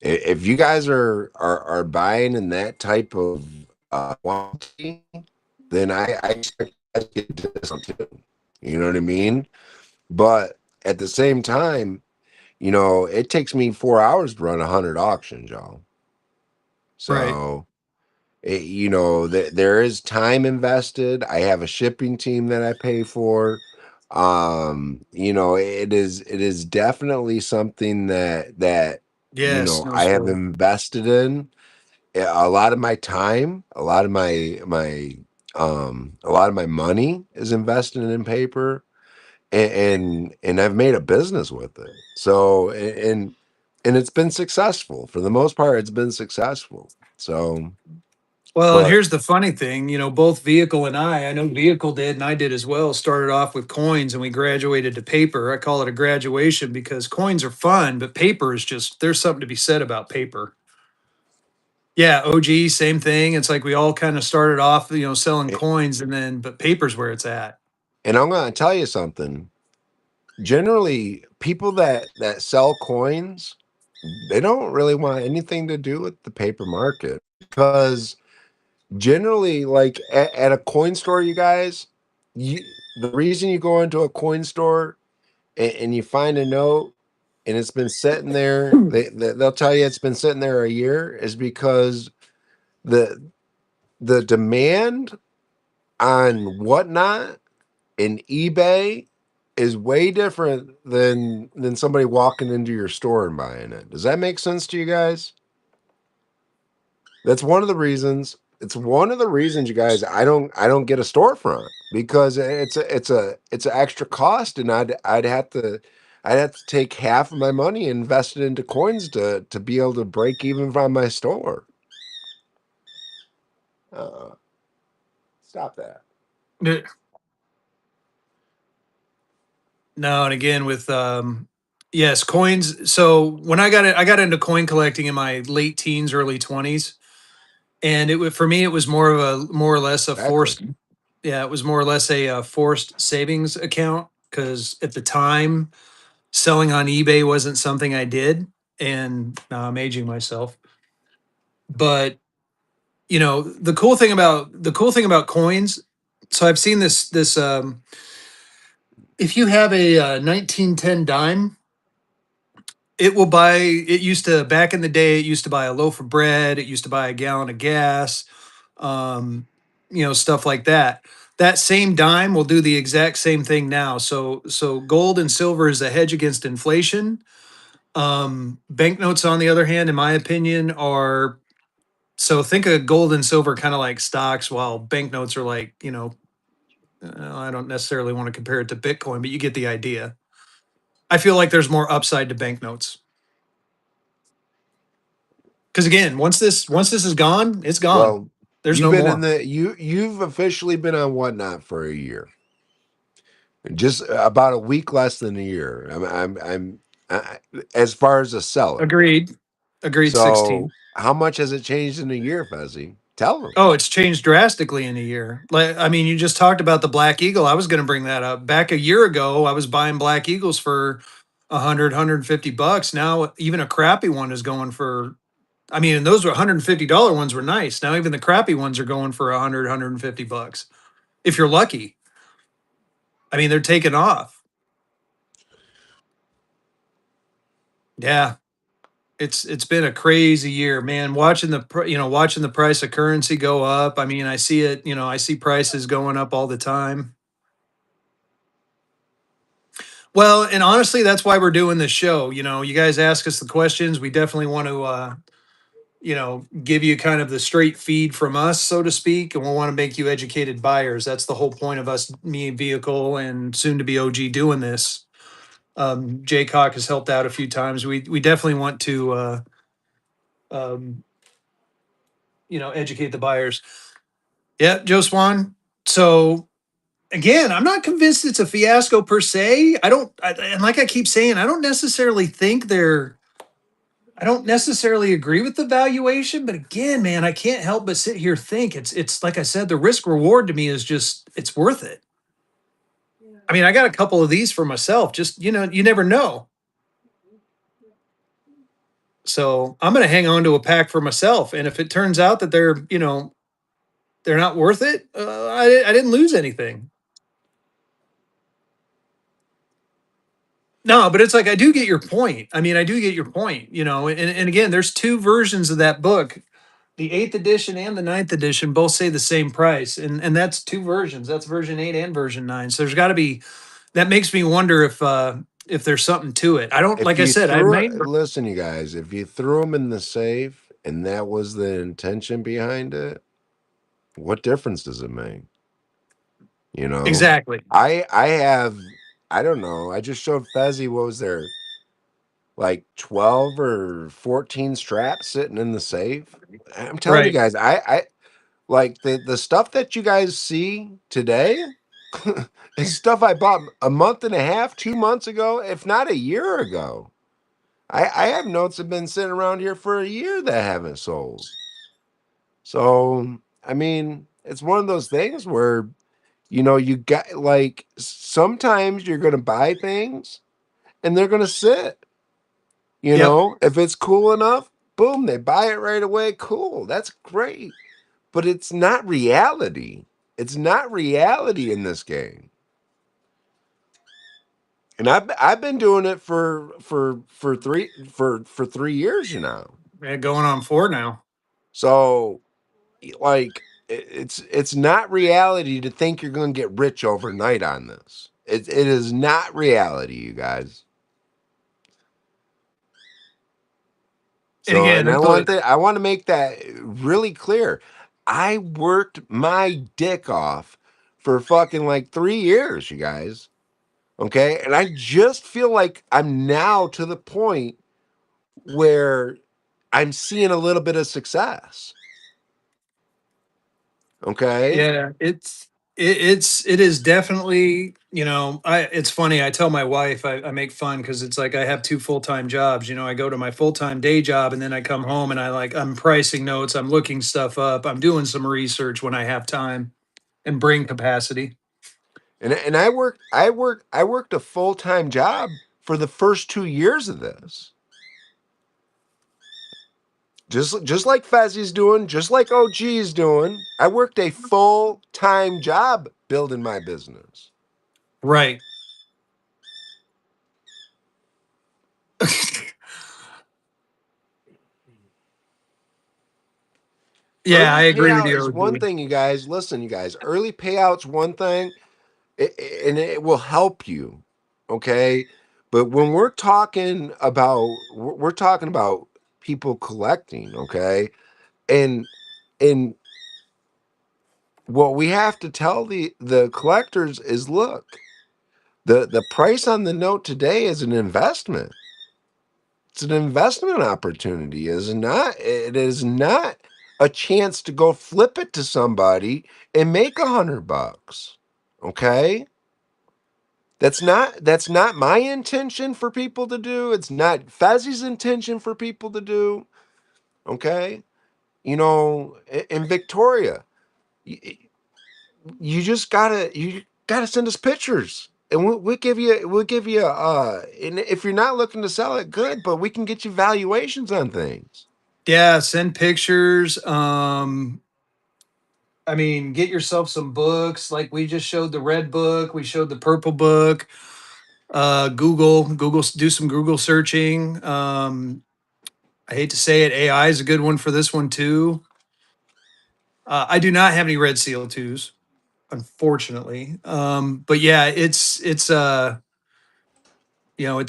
if you guys are buying in that type of quantity, then I expect you guys to get a discount too. You know what I mean? But at the same time, you know, it takes me 4 hours to run 100 auctions, y'all. Right. So, you know, there is time invested. I have a shipping team that I pay for. You know, it is definitely something that you Yes, know no I have sweat. invested in, a lot of my time, a lot of a lot of my money is invested in paper, and I've made a business with it. So and it's been successful for the most part. It's been successful. So, Well, and but here's the funny thing, both Vehicle and I know Vehicle did and I did as well, started off with coins and we graduated to paper. I call it a graduation because coins are fun, but paper is just, there's something to be said about paper. Yeah, OG, same thing. It's like we all kind of started off, selling coins and then, but paper's where it's at. and I'm going to tell you something. Generally, people that sell coins, they don't really want anything to do with the paper market because generally, like at a coin store, you guys, the reason you go into a coin store and you find a note and it's been sitting there, they'll tell you it's been sitting there a year, is because the the demand on whatnot in eBay is way different than somebody walking into your store and buying it. Does that make sense to you guys? That's one of the reasons. It's one of the reasons, you guys. I don't get a storefront because it's an extra cost, and I'd have to take half of my money and invest it into coins to be able to break even from my store. Uh, Stop that. Yeah. No, and again with yes, coins. So when I got into coin collecting in my late teens, early 20s, and for me it was more or less a Exactly. forced, yeah, it was more or less a, forced savings account because at the time selling on eBay wasn't something I did, and now I'm aging myself. But the cool thing about coins. So I've seen this. If you have a 1910 dime, it will buy. It used to back in the day. It used to buy a loaf of bread. It used to buy a gallon of gas. Um, stuff like that. That same dime will do the exact same thing now. So gold and silver is a hedge against inflation. Banknotes, on the other hand, in my opinion, are so think of gold and silver kind of like stocks, while banknotes are like, I don't necessarily want to compare it to Bitcoin, but you get the idea. I feel like there's more upside to banknotes. Because again, once this is gone, it's gone. Well, There's you've no been in more. you've officially been on whatnot for a year. Just about a week less than a year. I, as far as a seller. Agreed. Agreed. So 16. how much has it changed in a year, Fezzy? Tell them. Oh, it's changed drastically in a year. Like, I mean, you just talked about the Black Eagle. I was going to bring that up. Back a year ago, I was buying Black Eagles for 100, $150. Now, even a crappy one is going for, I mean, and those were $150 ones were nice. Now, even the crappy ones are going for 100, $150 if you're lucky. I mean, they're taking off. Yeah. It's been a crazy year, man. Watching the price of currency go up. I mean, I see it, I see prices going up all the time. Well, and honestly, that's why we're doing this show. You guys ask us the questions. We definitely want to, give you kind of the straight feed from us, so to speak, and we want to make you educated buyers. That's the whole point of us, me and Vehicle, and soon to be OG doing this. Jay Cock has helped out a few times. We definitely want to, um, educate the buyers. Yeah, Joe Swan. So again, I'm not convinced it's a fiasco per se. And like I keep saying, I don't necessarily agree with the valuation, but again, man, I can't help but sit here think it's like I said, the risk reward to me is just it's worth it. I mean, I got a couple of these for myself. Just you never know. So I'm going to hang on to a pack for myself, and if it turns out that they're not worth it, I didn't lose anything. No, but it's like I do get your point. I mean, I do get your point, and again, there's two versions of that book. The eighth edition and the ninth edition both say the same price. And that's two versions. That's version 8 and version 9. So there's gotta be that makes me wonder if there's something to it. I don't If like I you said, I threw might it, listen, you guys, if you threw them in the safe and that was the intention behind it, what difference does it make? You know, Exactly. I have, I don't know. I just showed Fezzy, what was there, like 12 or 14 straps sitting in the safe. I'm telling you Right. guys, I like the stuff that you guys see today is stuff I bought a month and a half, 2 months ago, if not a year ago. I have notes that have been sitting around here for a year that haven't sold. So, I mean, it's one of those things where, you got like sometimes you're going to buy things and they're going to sit. Yep. If it's cool enough, boom, they buy it right away. Cool. That's great. But it's not reality. It's not reality in this game. And I've been doing it for 3 years now. Yeah, going on 4 now. So like it's not reality to think you're going to get rich overnight on this. It is not reality, you guys. And So, again, and that's what, I want to make that really clear. I worked my dick off for fucking like 3 years, you guys. Okay, and I just feel like I'm now to the point where I'm seeing a little bit of success. Okay, yeah, it is definitely, it's funny. I tell my wife, I make fun because it's like I have 2 full-time jobs. I go to my full-time day job and then I come home and I'm pricing notes, I'm looking stuff up, I'm doing some research when I have time and brain capacity. and I worked a full-time job for the first 2 years of this. Just like Fezzy's doing, just like OG is doing. I worked a full-time job building my business. Right. Yeah, I Early agree with payout you, is one OG. thing, you guys. Listen, you guys. Early payout's one thing, and it will help you. Okay, but when we're talking about people collecting. Okay, and and what we have to tell the collectors is, look, the price on the note today is an investment. It's an investment opportunity. It is not a chance to go flip it to somebody and make $100. Okay? That's not my intention for people to do. It's not Fezzy's intention for people to do. Okay? In Victoria, you, you just gotta send us pictures. And we'll give you and if you're not looking to sell it, good, but we can get you valuations on things. Yeah, send pictures. I mean, get yourself some books. Like we just showed the red book, we showed the purple book. Google, do some Google searching. I hate to say it, AI is a good one for this one too. I do not have any Red Seal twos, unfortunately. But yeah, it's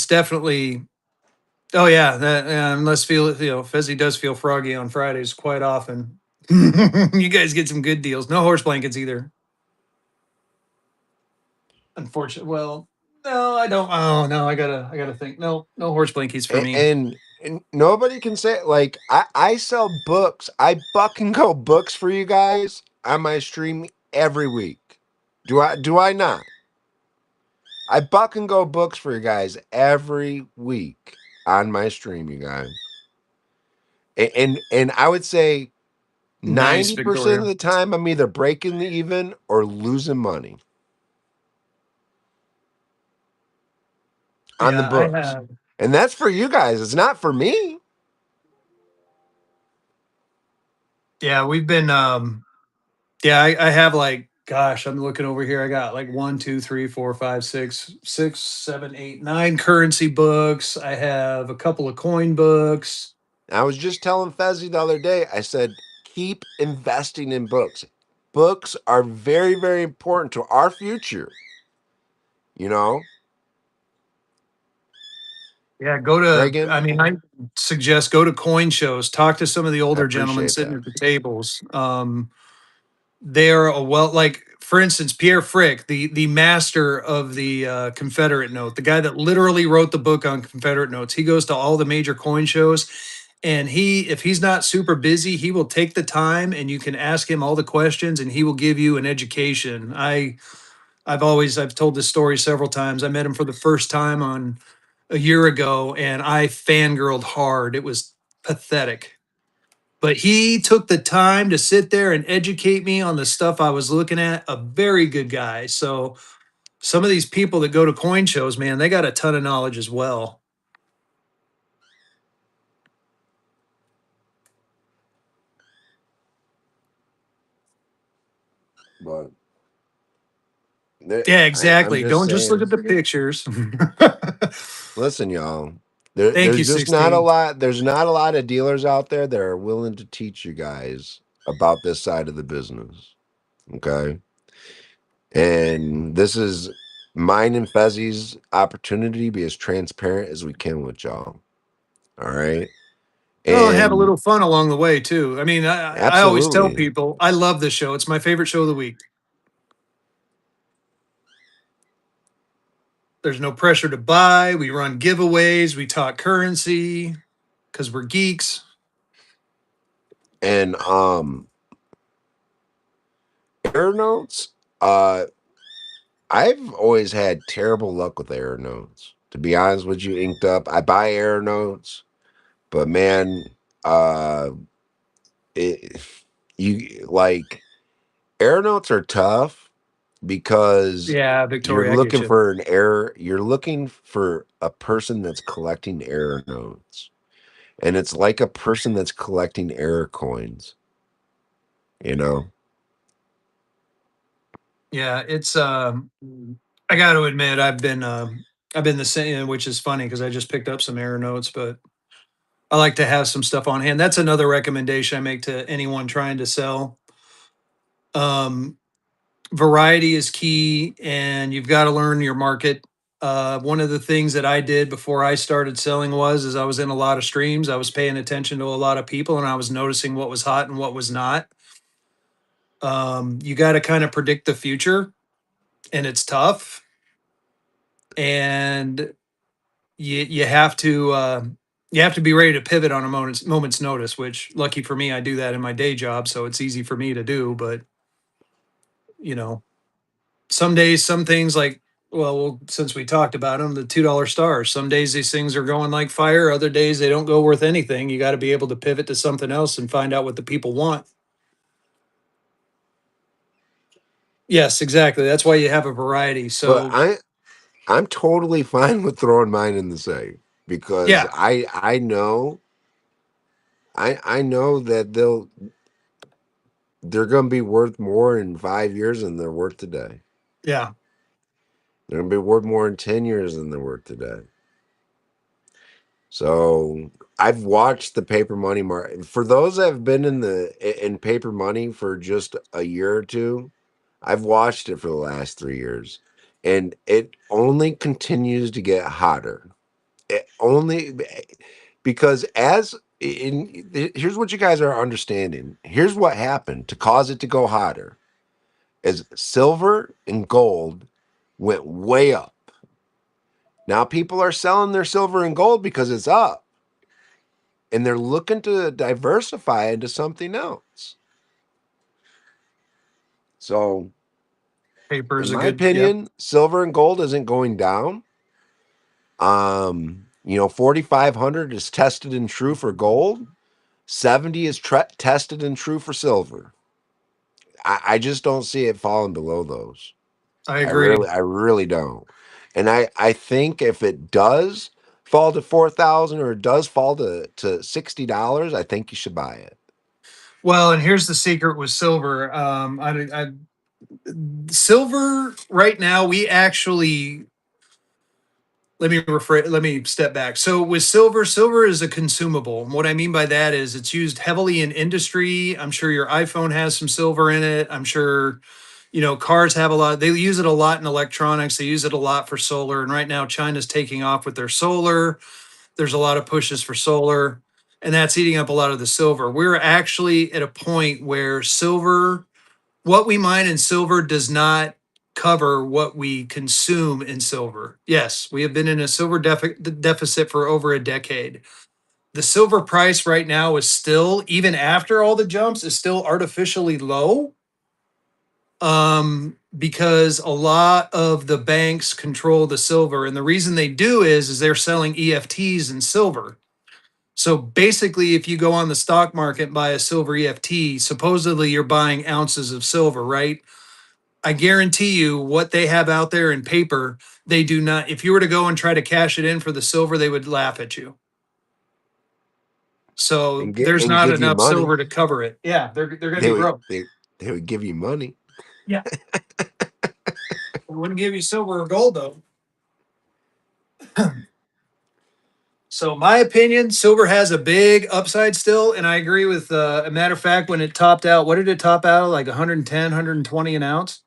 definitely. Oh yeah, that unless Fezzy does feel froggy on Fridays quite often. You guys get some good deals. No horse blankets either. Unfortunately, well, no, I don't. Oh no, I gotta think. No, no horse blankets for and, me. and and nobody can say, like, I sell books. I buck and go books for you guys on my stream every week. Do I not? I buck and go books for you guys every week on my stream, you guys. And I would say Nice, 90% of Victoria. the time I'm either breaking even or losing money on the Yeah, I books. have. And that's for you guys. It's not for me. Yeah, we've been. Yeah, I have like. Gosh, I'm looking over here. I got like one, two, three, four, five, six, 7, 8, 9 currency books. I have a couple of coin books. I was just telling Fezzy the other day, I said, keep investing in books. Books are very, very important to our future. You know? Yeah, go to. Reagan? I mean, I suggest go to coin shows. Talk to some of the I older gentlemen appreciate sitting that. at the tables. They're a like for instance, Pierre Frick, the master of the Confederate note, the guy that literally wrote the book on Confederate notes. He goes to all the major coin shows, and if he's not super busy, he will take the time, and you can ask him all the questions, and he will give you an education. I've told this story several times. I met him for the first time on a year ago, and I fangirled hard. It was pathetic. But he took the time to sit there and educate me on the stuff I was looking at. A very good guy. So some of these people that go to coin shows, man, they got a ton of knowledge as well. But Yeah, I'm exactly. just Don't just look saying. at the pictures. Listen, y'all. Thank you, There's just not a 16. lot. There's not a lot of dealers out there that are willing to teach you guys about this side of the business. Okay, and this is mine and Fezzi's opportunity to be as transparent as we can with y'all. All right, Oh, and have a and little fun along the way too. I mean, I always tell absolutely, people I love this show. It's my favorite show of the week. There's no pressure to buy. We run giveaways. We talk currency because we're geeks. and air notes. Uh, I've always had terrible luck with air notes. To be honest with you, Inked Up. I buy air notes, but man, uh, it you like air notes are tough because Yeah, Victoria, I get you. you're looking for a person that's collecting error notes, and it's like a person that's collecting error coins, you know. Yeah, it's I got to admit I've been the same, which is funny because I just picked up some error notes, but I like to have some stuff on hand. That's another recommendation I make to anyone trying to sell. Um, Variety is key, and you've got to learn your market. One of the things that I did before I started selling is I was in a lot of streams. I was paying attention to a lot of people, and I was noticing what was hot and what was not. You got to kind of predict the future, and it's tough. And you have to be ready to pivot on a moment's notice. Which, lucky for me, I do that in my day job, so it's easy for me to do. But you know, some days, some things like since we talked about them, the $2 stars. Some days these things are going like fire. Other days they don't go worth anything. You got to be able to pivot to something else and find out what the people want. Yes, exactly. That's why you have a variety. But So I'm totally fine with throwing mine in the safe because yeah, I know that they're going to be worth more in 5 years than they're worth today. yeah, They're going to be worth more in 10 years than they're worth today. So I've watched the paper money market. For those that have been in paper money for just a year or two, I've watched it for the last 3 years, and it only continues to get hotter. It only because here's what you guys are understanding. Here's what happened to cause it to go hotter: is silver and gold went way up. Now people are selling their silver and gold because it's up, and they're looking to diversify into something else. So, paper in is a my good. Yep, opinion, silver and gold isn't going down. 4,500 is tested and true for gold. 70 is tested and true for silver. I just don't see it falling below those. I agree. I really don't. And I think if it does fall to 4,000 or it does fall to $60, I think you should buy it. Well, and here's the secret with silver. Silver right now, we actually let me step back. So with silver is a consumable. And what I mean by that is it's used heavily in industry. I'm sure your iPhone has some silver in it. I'm sure, cars have a lot. They use it a lot in electronics. They use it a lot for solar. And right now China's taking off with their solar. There's a lot of pushes for solar, and that's eating up a lot of the silver. We're actually at a point where silver, what we mine in silver does not cover what we consume in silver. Yes, we have been in a silver deficit for over a decade. The silver price right now is still, even after all the jumps, is still artificially low, because a lot of the banks control the silver, and the reason they do is they're selling EFTs in silver. So basically, if you go on the stock market and buy a silver EFT, supposedly you're buying ounces of silver, right? I guarantee you what they have out there in paper, they do not. If you were to go and try to cash it in for the silver, they would laugh at you. So there's and not give you enough money. silver to cover it. Yeah, they're going to They be would broke. they would give you money. Yeah, they wouldn't give you silver or gold though. So my opinion, silver has a big upside still, and I agree with. A matter of fact, when it topped out, what did it top out like 110, 120 an ounce?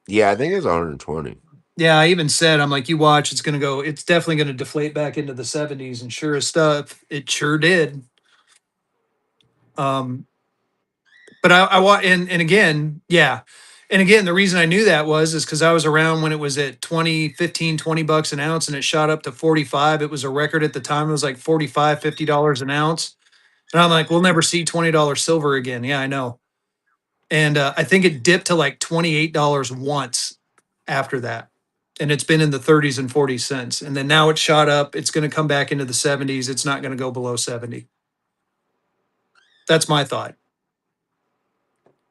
Yeah, I think it's 120. Yeah, I even said, I'm like, you watch, it's gonna go. It's definitely gonna deflate back into the 70s, and sure as stuff, it sure did. Um, but I want, and again, yeah. And again, the reason I knew that is because I was around when it was at 20, 15, 20 bucks an ounce and it shot up to 45. It was a record at the time. It was like 45, $50 an ounce. And I'm like, we'll never see $20 silver again. Yeah, I know. And I think it dipped to like $28 once after that. And it's been in the 30s and 40s since. And then now it's shot up. It's going to come back into the 70s. It's not going to go below 70. That's my thought.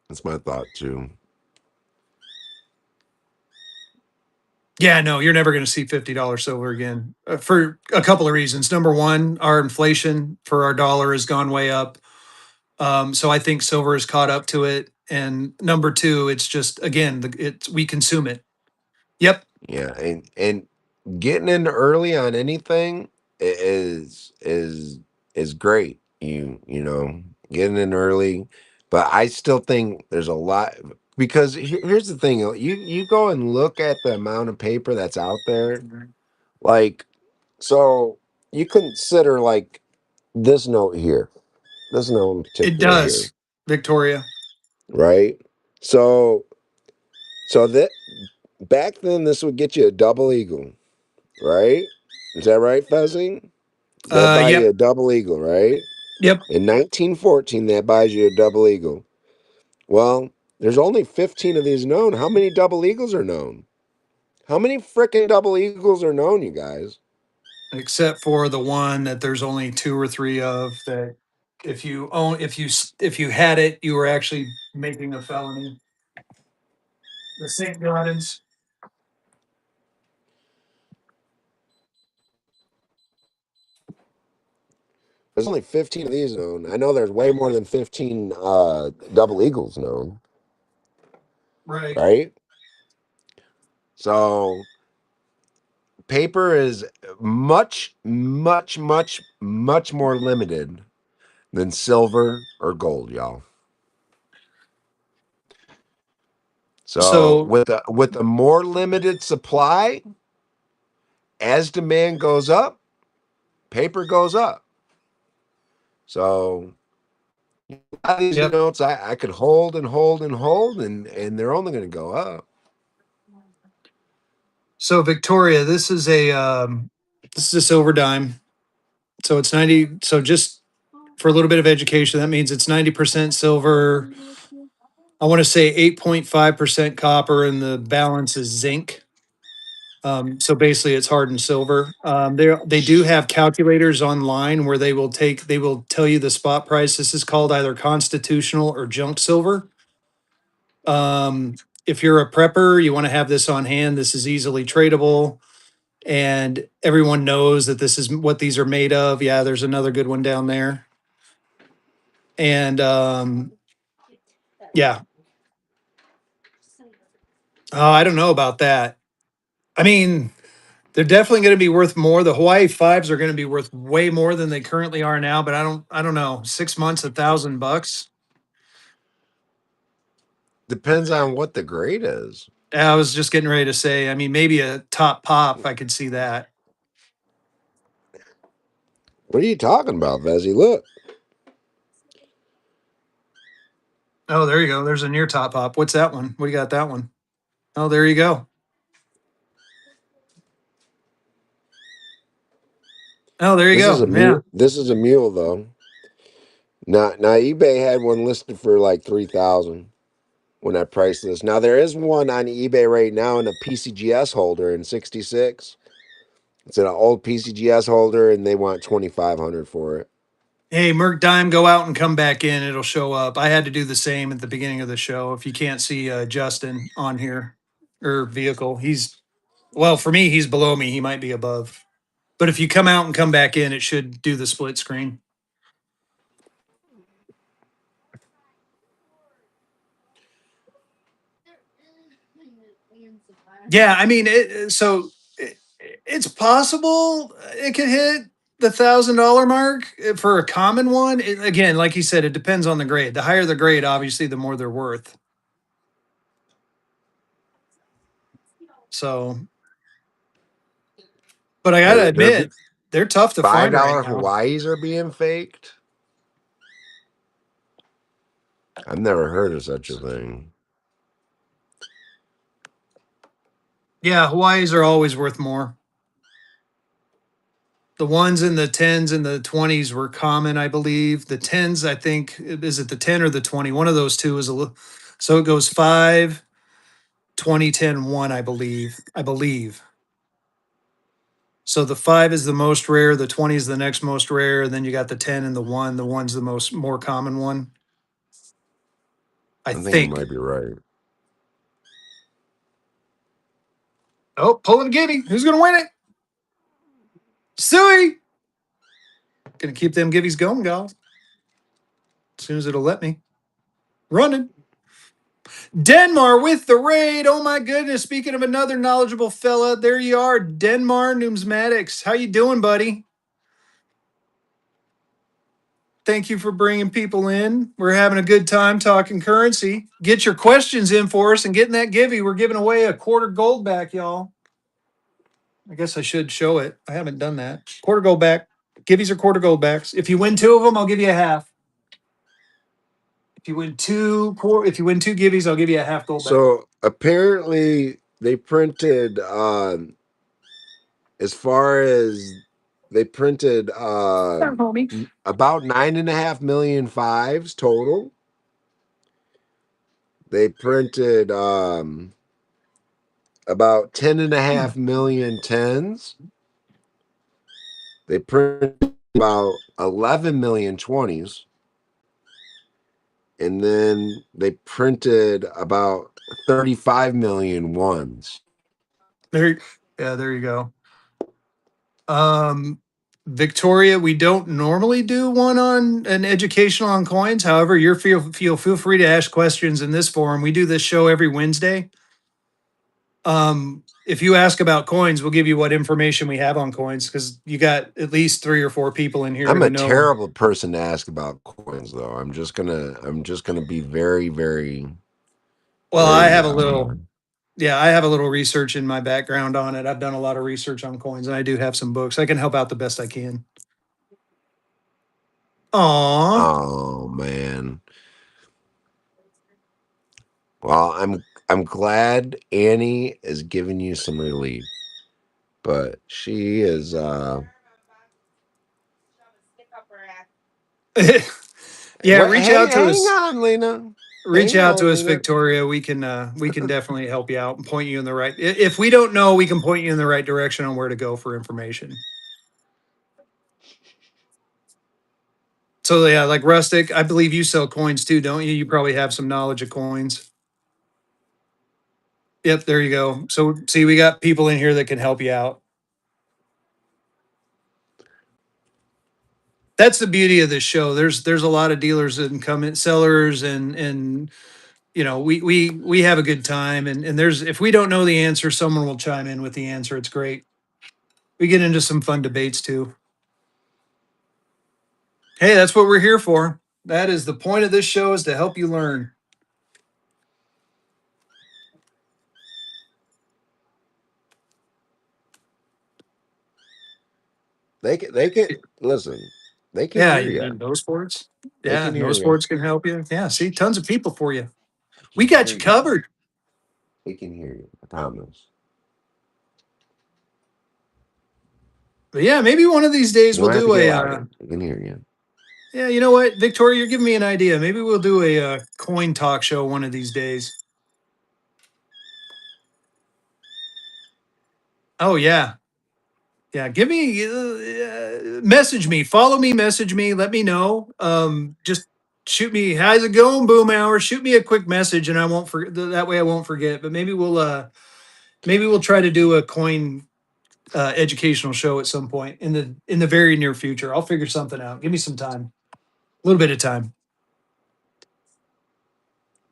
That's my thought too. Yeah, no, you're never going to see $50 silver again for a couple of reasons. Number one, our inflation for our dollar has gone way up. So I think silver has caught up to it. And number two, it's just, again, we consume it. Yep. Yeah, and getting in early on anything is great. You know, getting in early, but I still think there's a lot because here's the thing. You go and look at the amount of paper that's out there. Like, so you consider like this note here, this note in It particular here, does, Victoria. right? So that back then this would get you a double eagle, right? Is that right, Fezzing? That buy you Yep. a double eagle, right? Yep. In 1914, that buys you a double eagle. Well, there's only 15 of these known. How many double eagles are known? How many freaking double eagles are known, you guys? Except for the one that there's only two or three of that if you own if you had it, you were actually making a felony. The St. Gaudens. There's only 15 of these known. I know there's way more than 15 double eagles known, Right. right? So paper is much more limited than silver or gold, y'all. So So with a more limited supply, as demand goes up, paper goes up. So a lot of these yep. notes I could hold and hold and hold, and they're only going to go up. So Victoria, this is a silver dime. So it's 90. So just for a little bit of education, that means it's 90% silver. I want to say 8.5% copper, and the balance is zinc. So basically, it's hardened silver. They do have calculators online where they will tell you the spot price. This is called either constitutional or junk silver. Um, if you're a prepper, you want to have this on hand. This is easily tradable, and everyone knows that this is what these are made of. Yeah, there's another good one down there, and yeah. Oh, I don't know about that. I mean, they're definitely going to be worth more. The Hawaii fives are going to be worth way more than they currently are now. But I don't know. 6 months, $1,000. Depends on what the grade is. I was just getting ready to say. I mean, maybe a top pop. I could see that. What are you talking about, Vezzy? Look. Oh, there you go. There's a near top hop. What's that one? What do you got that one? Oh, there you go. Oh, there you This is go. a Yeah. mule. This is a mule though. Now eBay had one listed for like 3,000 when I priced this. Now there is one on eBay right now in a PCGS holder in 66. It's an old PCGS holder, and they want 2,500 for it. Hey, Merc Dime, go out and come back in. It'll show up. I had to do the same at the beginning of the show. If you can't see Justin on here or vehicle, well, for me, he's below me. He might be above. But if you come out and come back in, it should do the split screen. Yeah, I mean, it's possible it could hit the $1,000 mark for a common one. Again, like you said, it depends on the grade. The higher the grade, obviously, the more they're worth. So, but I gotta They're admit, they're tough to find right $5 now. Hawaii's are being faked. I've never heard of such a thing. Yeah, Hawaii's are always worth more. The ones in the tens and the 20s were common, I believe. The tens, I think, is it the 10 or the 20? One of those two is a little. So it goes 5, 20, 10, 1, I believe. I believe. So the 5 is the most rare, the 20 is the next most rare, and then you got the 10 and the 1. The 1's the more common one. I I think you think. might be right. Oh, pulling a gibby. Who's gonna win it? Suey! Gonna keep them gibbies going, guys. As soon as it'll let me. Running. Denmar with the raid. Oh my goodness. Speaking of another knowledgeable fella, there you are, Denmar Numismatics. How you doing, buddy? Thank you for bringing people in. We're having a good time talking currency. Get your questions in for us and getting that givey. We're giving away a quarter gold back, y'all. I guess I should show it. I haven't done that. Quarter gold back. Givvies are quarter gold backs. If you win 2 of them, I'll give you a half. If you win if you win 2 givvies, I'll give you a half gold back. So apparently they printed as far as they printed about 9.5 million fives total. They printed about 10.5 million tens. They printed about 11 million 20s. And then they printed about 35 million ones. Yeah, there you go. Victoria, we don't normally do one on an educational on coins. However, feel free to ask questions in this forum. We do this show every Wednesday. If you ask about coins, we'll give you what information we have on coins because you got at least 3 or 4 people in here I'm who a know. terrible person to ask about coins, though. I'm just gonna be very, very, Well, I very. have a little. Yeah, I have a little research in my background on it. I've done a lot of research on coins, and I do have some books. I can help out the best I can. Aw. Oh man. Well, I'm glad Annie is giving you some relief, but she is. Yeah, What? reach out to Hang us. on, Lena. Reach Hang out to on, us, Lena. Victoria. We can definitely help you out and point you in the right. If we don't know, we can point you in the right direction on where to go for information. So yeah, like Rustic, I believe you sell coins too, don't you? You probably have some knowledge of coins. Yep, there you go. So see, we got people in here that can help you out. That's the beauty of this show. There's a lot of dealers and come in sellers and you know, we have a good time and there's if we don't know the answer, someone will chime in with the answer. It's great. We get into some fun debates too. Hey, that's what we're here for. That is the point of this show is to help you learn. They can listen. They can Yeah, hear you. no sports. They Yeah, can no hear you. sports can help you. Yeah, see, tons of people for you. They We can got hear you you. covered. They can hear you. I promise. But yeah, maybe one of these days You we'll don't have to do get a. louder. They can hear you. Yeah, you know what, Victoria, you're giving me an idea. Maybe we'll do a, coin talk show one of these days. Oh yeah, yeah. Give me, message me, follow me, message me, let me know. Just shoot me. How's it going, Boom Hour? Shoot me a quick message, and I won't forget. That way, I won't forget. But maybe we'll try to do a coin educational show at some point in the very near future. I'll figure something out. Give me some time, a little bit of time.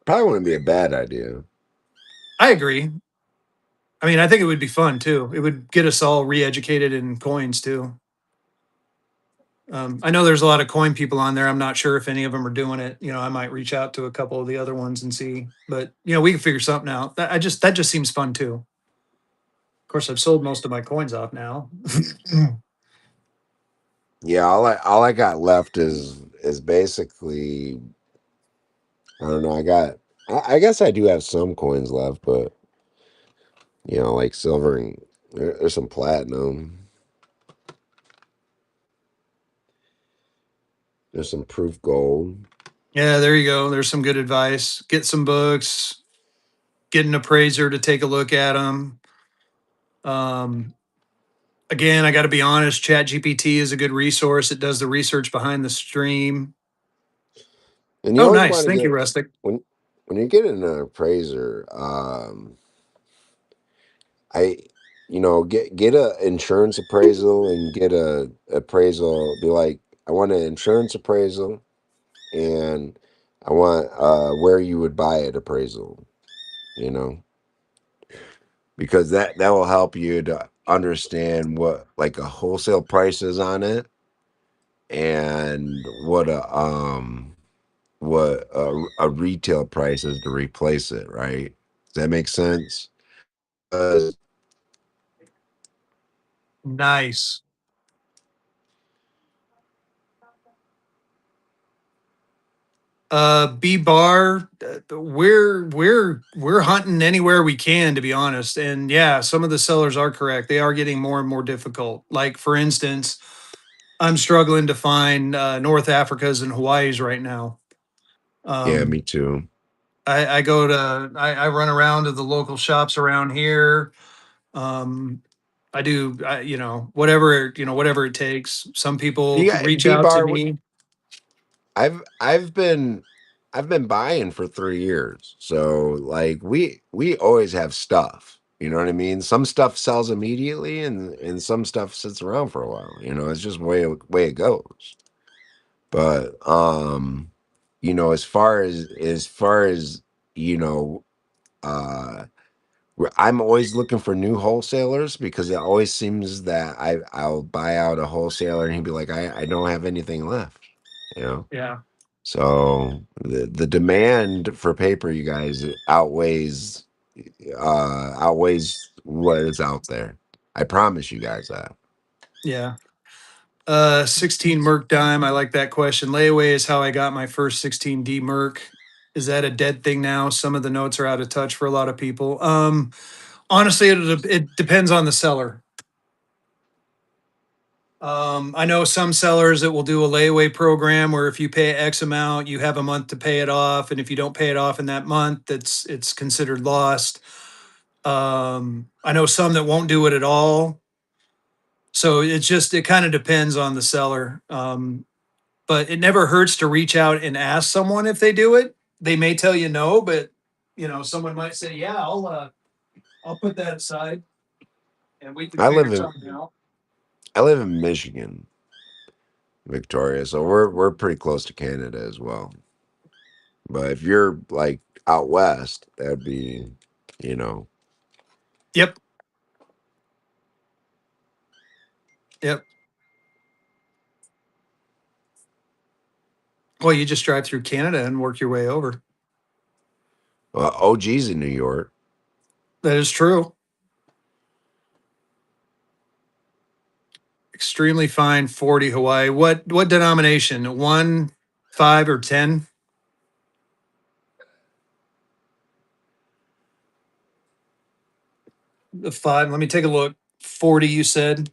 Probably wouldn't be a bad idea. I agree. I mean, I think it would be fun too. It would get us all re-educated in coins too. I know there's a lot of coin people on there. I'm not sure if any of them are doing it. I might reach out to a couple of the other ones and see. But we can figure something out. That just seems fun too. Of course, I've sold most of my coins off now. Yeah, all I got left is basically I don't know. I guess I do have some coins left, but like silver and there's some platinum. There's some proof gold. Yeah, there you go. There's some good advice. Get some books. Get an appraiser to take a look at them. Um, Again, I got to be honest. ChatGPT is a good resource. It does the research behind the stream. And you Oh, always nice. want to Thank you, get Rustic. when you get an appraiser, I get a insurance appraisal and get a appraisal. Be like, I want an insurance appraisal, and I want where you would buy it appraisal. You know, because that will help you to understand what like a wholesale price is on it and what a retail price is to replace it. Right? Does that make sense? Uh, Nice. B bar, we're hunting anywhere we can, to be honest. And yeah, some of the sellers are correct. They are getting more and more difficult. Like for instance, I'm struggling to find North Africas and Hawaii's right now. yeah, Um, me too. I run around to the local shops around here. Um, whatever it takes. Some people You got reach B out to bar. me. I've been buying for 3 years. So like we always have stuff. You know what I mean? Some stuff sells immediately and some stuff sits around for a while. It's just way it goes. But as far as you know, uh I'm always looking for new wholesalers because it always seems that I'll buy out a wholesaler and he'd be like, I don't have anything left. You know? Yeah. So the demand for paper, you guys, outweighs what is out there. I promise you guys that. Yeah. 16 Merc dime. I like that question. Layaway is how I got my first 16D Merc. Is that a dead thing now? Some of the notes are out of touch for a lot of people. Honestly, it depends on the seller. I know some sellers that will do a layaway program where if you pay X amount, you have a month to pay it off, and if you don't pay it off in that month, it's considered lost. I know some that won't do it at all. So it kind of depends on the seller. But it never hurts to reach out and ask someone if they do it. They may tell you no, but someone might say, "Yeah, I'll put that aside, and we can I figure live in something out." I live in Michigan, Victoria, so we're pretty close to Canada as well. But if you're like out west, that'd be, you know, Yep, yep. Well, you just drive through Canada and work your way over. OG's in New York. That is true. extremely fine 40 Hawaii. What denomination? 1, 5, or 10? The 5. Let me take a look. 40, you said.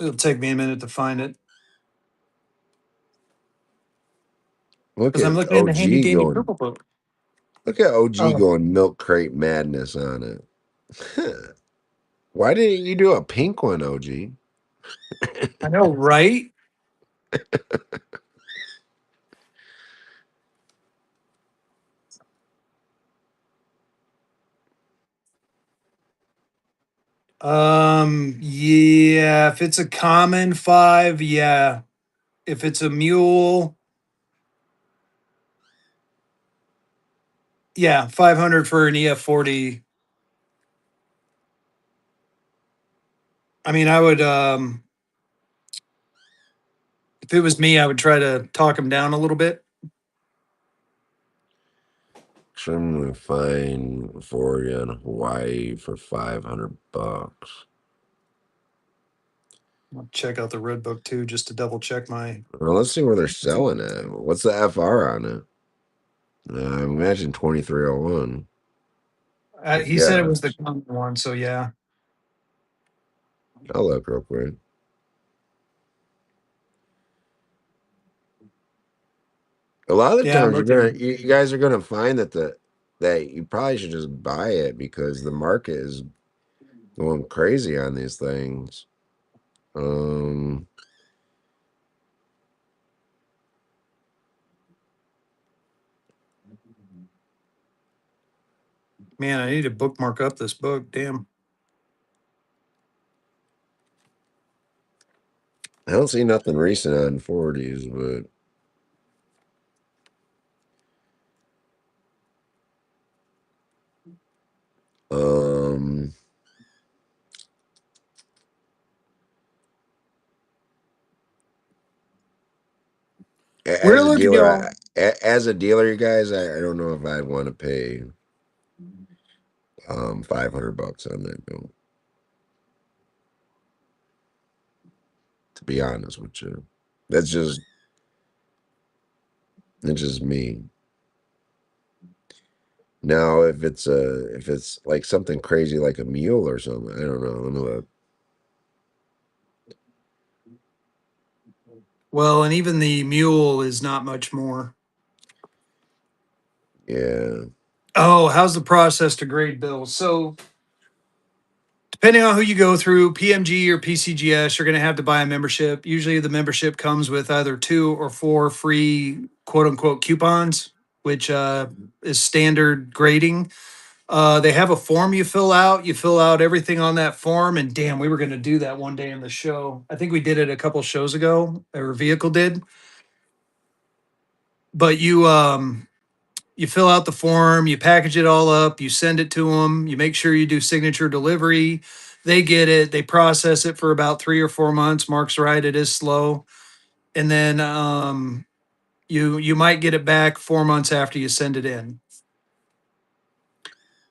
It'll take me a minute to find it Look because I'm at looking in the handy OG dandy going. purple book. Look at OG Oh, going milk crate madness on it. Why didn't you do a pink one, OG? I know, right? Yeah, if it's a common 5, yeah. If it's a mule, yeah, 500 for an EF40. I mean, I would if it was me, I would try to talk him down a little bit. Extremely fine for you in Hawaii for $500. I'll check out the red book too, just to double check my. Well, let's see where they're selling it. What's the FR on it? I imagine 2301. He said it was the Yes. common one, so yeah. I'll look real quick. A lot of the Yeah, I'm times looking. you guys are gonna find that you probably should just buy it because the market is going crazy on these things. Um, Man, I need to bookmark up this book. Damn. I don't see nothing recent on 40s, but We're as a looking, dealer, y'all. as a dealer, you guys, I don't know if I'd want to pay $500 on that bill. To be honest with you, that's just me. Now, if it's like something crazy like a mule or something, I don't know. Let me look. Well, and even the mule is not much more. Yeah, Oh, how's the process to grade bills? So, depending on who you go through, PMG or PCGS, you're going to have to buy a membership. Usually, the membership comes with either 2 or 4 free quote unquote coupons, which is standard grading. They have a form you fill out. You fill out everything on that form. And damn, we were going to do that one day in the show. I think we did it a couple shows ago, or Vehicle did. But you fill out the form, you package it all up, you send it to them, you make sure you do signature delivery. They get it, they process it for about 3 or 4 months. Mark's right, it is slow. And then you might get it back 4 months after you send it in.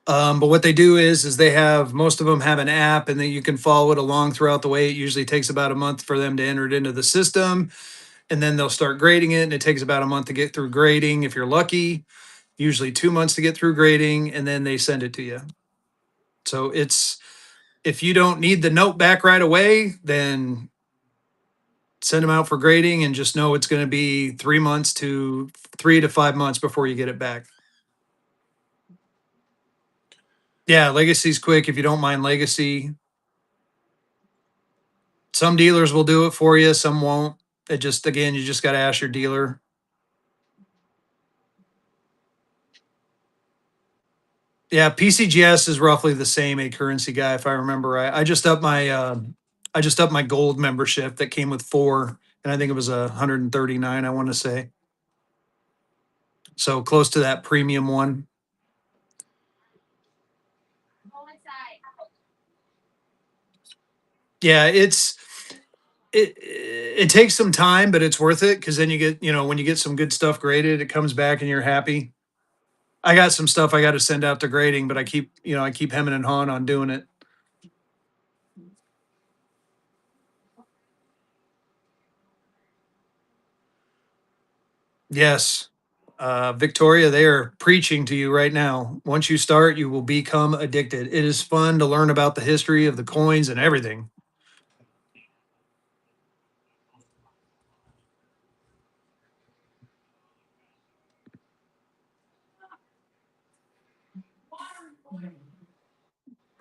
But what they do is they have most of them have an app, and then you can follow it along throughout the way. It usually takes about a month for them to enter it into the system, and then they'll start grading it. And it takes about a month to get through grading if you're lucky. Usually 2 months to get through grading, and then they send it to you. So it's if you don't need the note back right away, then send them out for grading, and just know it's going to be 3 months to 3 to 5 months before you get it back. Yeah, legacy's quick if you don't mind legacy. Some dealers will do it for you, some won't. It just, again, you just got to ask your dealer. Yeah, PCGS is roughly the same a currency guy, if I remember right. I just upped my gold membership that came with 4, and I think it was 139, I want to say. So close to that premium one. Yeah, it takes some time, but it's worth it because then you get, when you get some good stuff graded, it comes back and you're happy. I got some stuff I got to send out to grading, but I keep hemming and hawing on doing it. Yes. Victoria, they are preaching to you right now. Once you start, you will become addicted. It is fun to learn about the history of the coins and everything.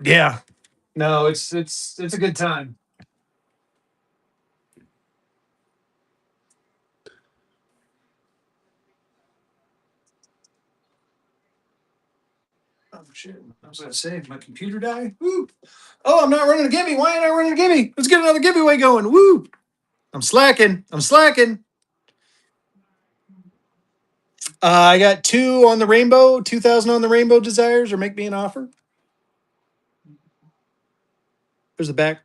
Yeah. No, it's a good time. Oh shit! I was gonna say, did my computer die? Woo! Oh, I'm not running a gimme. Why ain't I running a gimme? Let's get another giveaway going. Woo! I'm slacking. I'm slacking. I got 2 on the rainbow, 2,000 on the rainbow desires, or make me an offer. There's the back.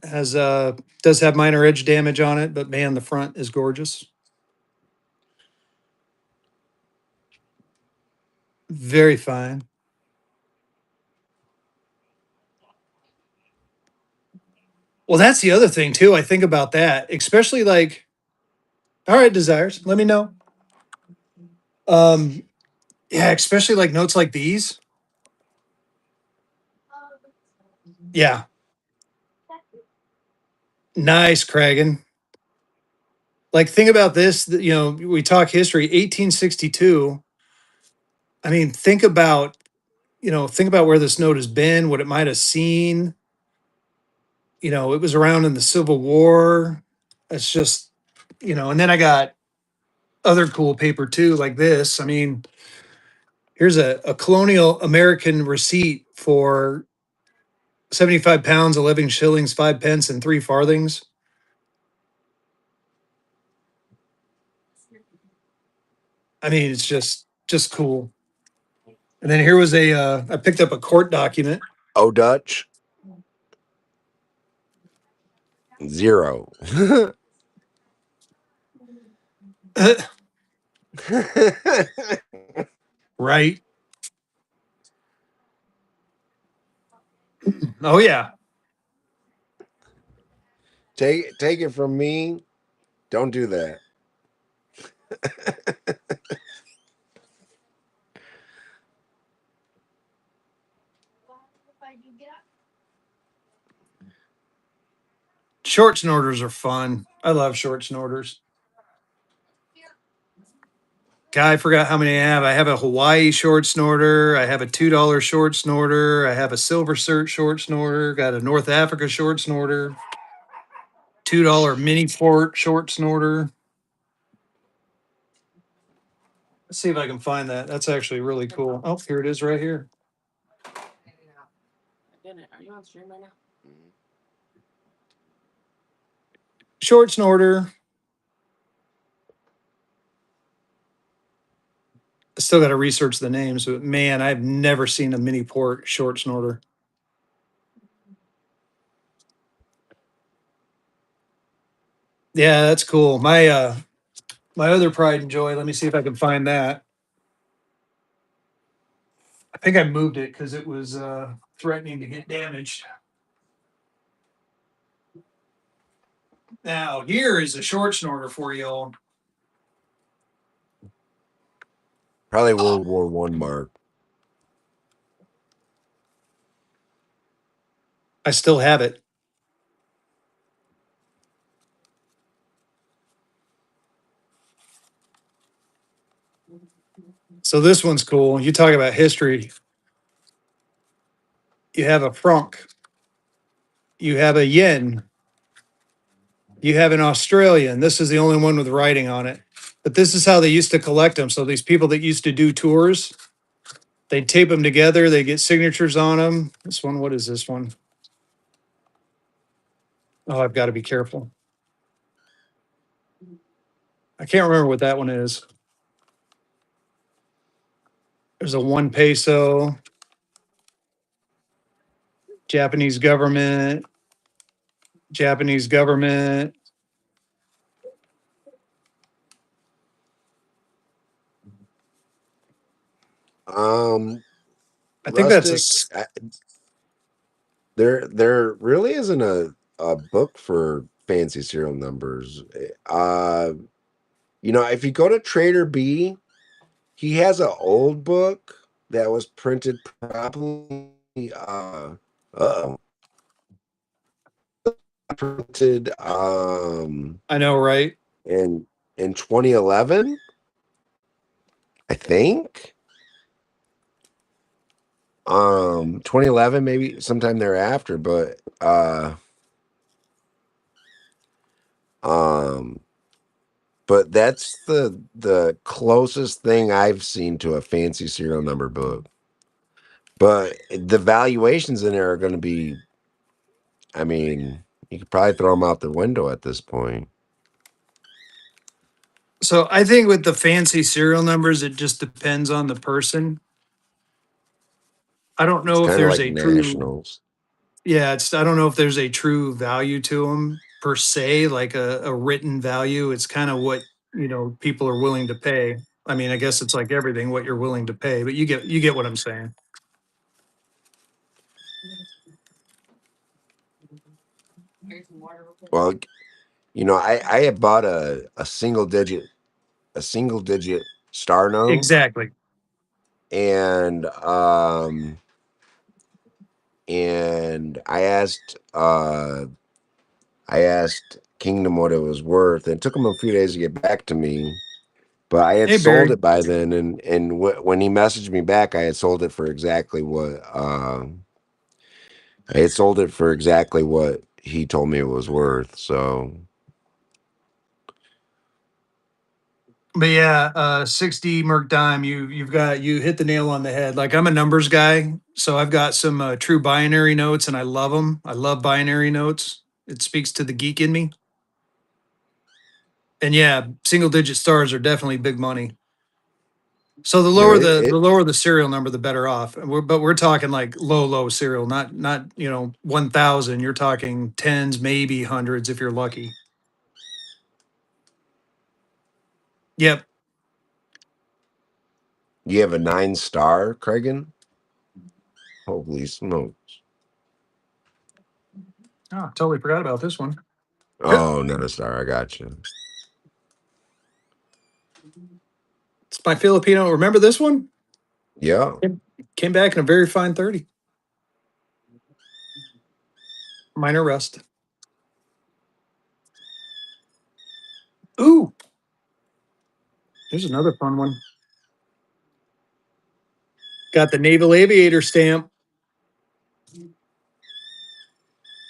Has does have minor edge damage on it, but man, the front is gorgeous. Very fine. Well, that's the other thing too. I think about that, especially like, all right, desires, let me know. Um, yeah, especially like notes like these. Yeah, nice, Kragan. Like, think about this. We talk history, 1862. I mean, think about where this note has been, what it might have seen. It was around in the Civil War. It's just, and then I got other cool paper too, like this. I mean, here's a colonial American receipt for 75 pounds, 11 shillings, 5 pence, and 3 farthings. I mean, it's just cool. And then here was I picked up a court document. Oh, Dutch. 0. Right. Oh yeah. Take it from me. Don't do that. Short snorters are fun. I love short snorters. Guy, I forgot how many I have. I have a Hawaii short snorter. I have a $2 short snorter. I have a Silver Cert short snorter. Got a North Africa short snorter. $2 mini port short snorter. Let's see if I can find that. That's actually really cool. Oh, here it is right here. Are you on stream right now? Short snorter. I still got to research the names, but man, I've never seen a mini port short snorter. Yeah, that's cool. My other pride and joy. Let me see if I can find that. I think I moved it because it was threatening to get damaged. Now here is a short snorter for y'all. Probably World War One mark. I still have it. So this one's cool. You talk about history. You have a franc. You have a yen. You have an Australian. This is the only one with writing on it. But this is how they used to collect them. So these people that used to do tours, they tape them together. They get signatures on them. This one, what is this one? Oh, I've got to be careful. I can't remember what that one is. There's a 1 peso. Japanese government. Japanese government. Um, I think that's a Rustic. There really isn't a book for fancy serial numbers. If you go to Trader B, he has an old book that was printed probably uh printed I know, right? in 2011, I think. 2011, maybe sometime thereafter, but um that's the closest thing I've seen to a fancy serial number book. But the valuations in there are going to be, I mean, you could probably throw them out the window at this point. So I think with the fancy serial numbers, it just depends on the person. I don't It's know if kind of there's like a true, nationals. yeah, I don't know if there's a true value to them per se, like a written value. It's kind of what, people are willing to pay. I mean, I guess it's like everything, what you're willing to pay, but you get what I'm saying. Here's some water real quick. Well, I had bought a single digit star note, Exactly. and I asked Kingdom what it was worth. And it took him a few days to get back to me, but I had Hey, sold Barry. it by then. And when he messaged me back, I had sold it for exactly what I had sold it for exactly what he told me it was worth. So But yeah, 60 Merc Dime, you hit the nail on the head. Like I'm a numbers guy, so I've got some true binary notes and I love them. I love binary notes. It speaks to the geek in me. And yeah, single digit stars are definitely big money. So the you know, lower it, the it lower the serial number, the better off. But we're talking like low serial, not 1,000. You're talking tens, maybe hundreds if you're lucky. Yep. you have a 9 star, Kragan. Holy smokes! Oh, totally forgot about this one. Oh, not a star. I got you. It's my Filipino. Remember this one? Yeah. Came back in a very fine 30. Minor rust. Ooh, here's another fun one. Got the Naval Aviator stamp.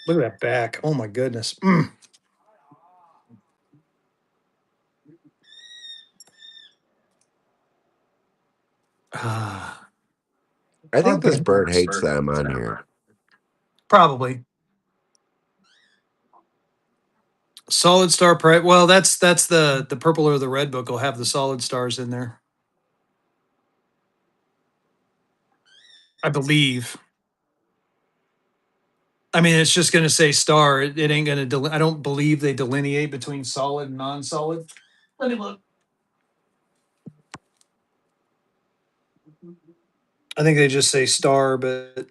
Look at that back. Oh my goodness. Ah, I think this okay. bird hates that I'm on here. Probably. Solid star price. Well, that's the purple or the red book will have the solid stars in there. I believe. I mean, it's just going to say star. It ain't going to. I don't believe they delineate between solid and non-solid. Let me look. I think they just say star, but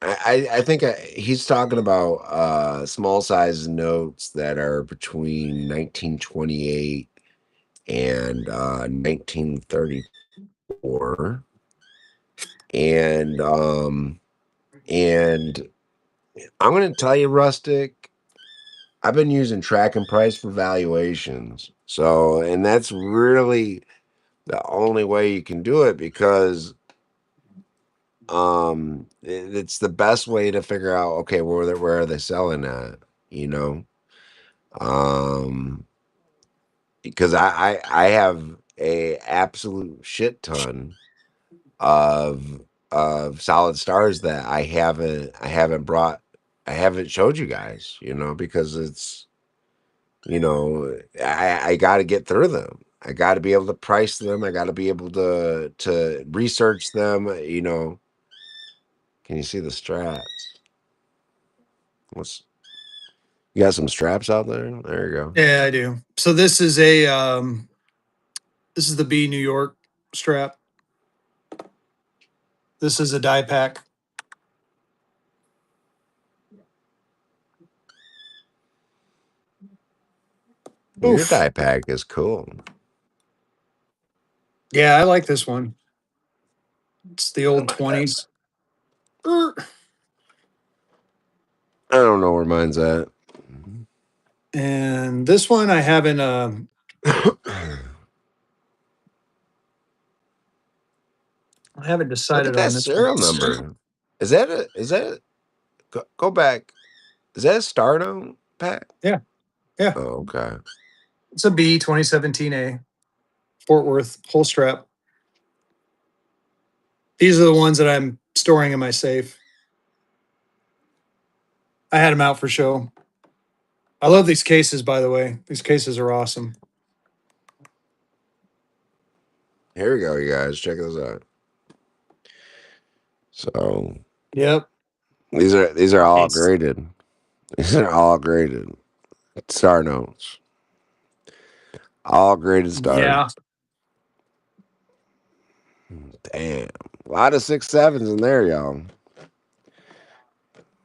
I think he's talking about small size notes that are between 1928 and 1934, and I'm going to tell you, Rustic, I've been using track and price for valuations. So, and that's really the only way you can do it, because it's the best way to figure out, okay, where are they selling at, you know? Um because I have a absolute shit ton of solid stars that I haven't showed you guys, because it's, I got to get through them. I got to be able to price them. I got to be able to research them. Can you see the straps? What's You got some straps out there? There you go. yeah, I do. So this is the B New York strap. This is a die pack. Your Oof. die pack is cool. Yeah, I like this one. It's the old 20s. I don't know where mine's at. And this one I haven't Look decided at that on this one. serial number. Is that go back? Is that a Stardom pack? Yeah. Yeah. Oh, okay. It's a B 2017A. Fort Worth whole strap. These are the ones that I'm storing in my safe. I had them out for show. I love these cases, by the way. These cases are awesome. Here we go, you guys. Check this out. So Yep. these are all Nice. graded. These are all graded. Star notes. All graded stars. Yeah. Damn. A lot of 6.7s in there, y'all.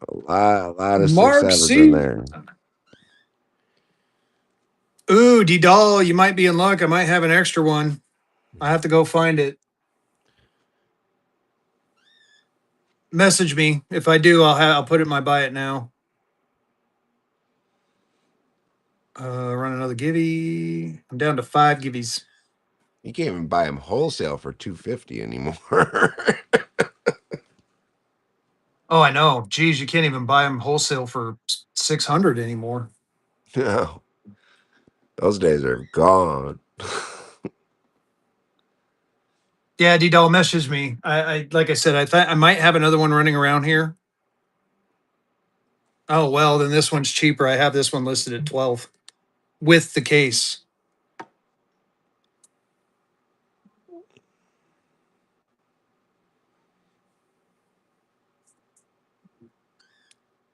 A lot of Mark 6.7s C. in there. Ooh, D-Doll, you might be in luck. I might have an extra one. I have to go find it. Message me. If I do, I'll put it in my buy it now. Run another givey. I'm down to 5 givvies. You can't even buy them wholesale for $250 anymore. Oh, I know. Geez, you can't even buy them wholesale for 600 anymore. No. Those days are gone. Yeah, D-Doll, message me. I like I said, I thought I might have another one running around here. Oh well, then this one's cheaper. I have this one listed at 12 with the case.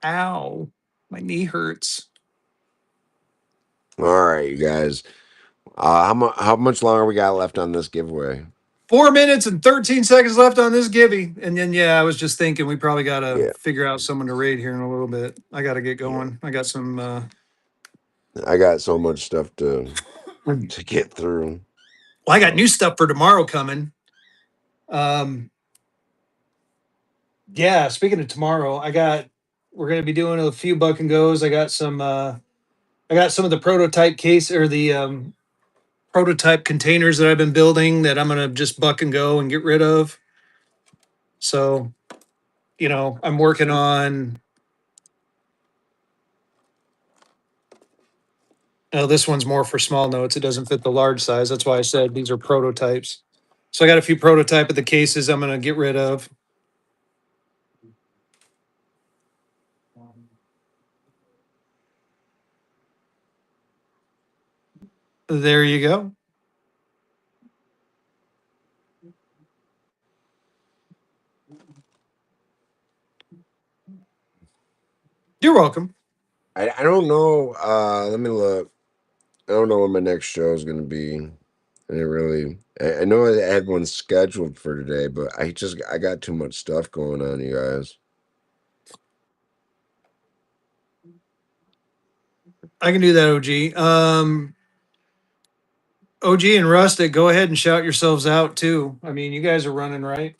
Ow, my knee hurts. All right, you guys. How much longer we got left on this giveaway? 4 minutes and 13 seconds left on this givey. And then, yeah, I was just thinking we probably got to Yeah. figure out someone to raid here in a little bit. I got to get going. I got some. I got so much stuff to get through. Well, I got new stuff for tomorrow coming. Yeah, speaking of tomorrow, we're going to be doing a few buck and goes. I got some of the prototype case or the prototype containers that I've been building that I'm going to just buck and go and get rid of. So, I'm working on. This one's more for small notes. It doesn't fit the large size. That's why I said these are prototypes. So I got a few prototype of the cases I'm going to get rid of. There you go. You're welcome. I don't know. Let me look. I don't know when my next show is going to be. I know I had one scheduled for today, but I got too much stuff going on, you guys. I can do that, OG. OG and Rustic, go ahead and shout yourselves out too. I mean, you guys are running, right?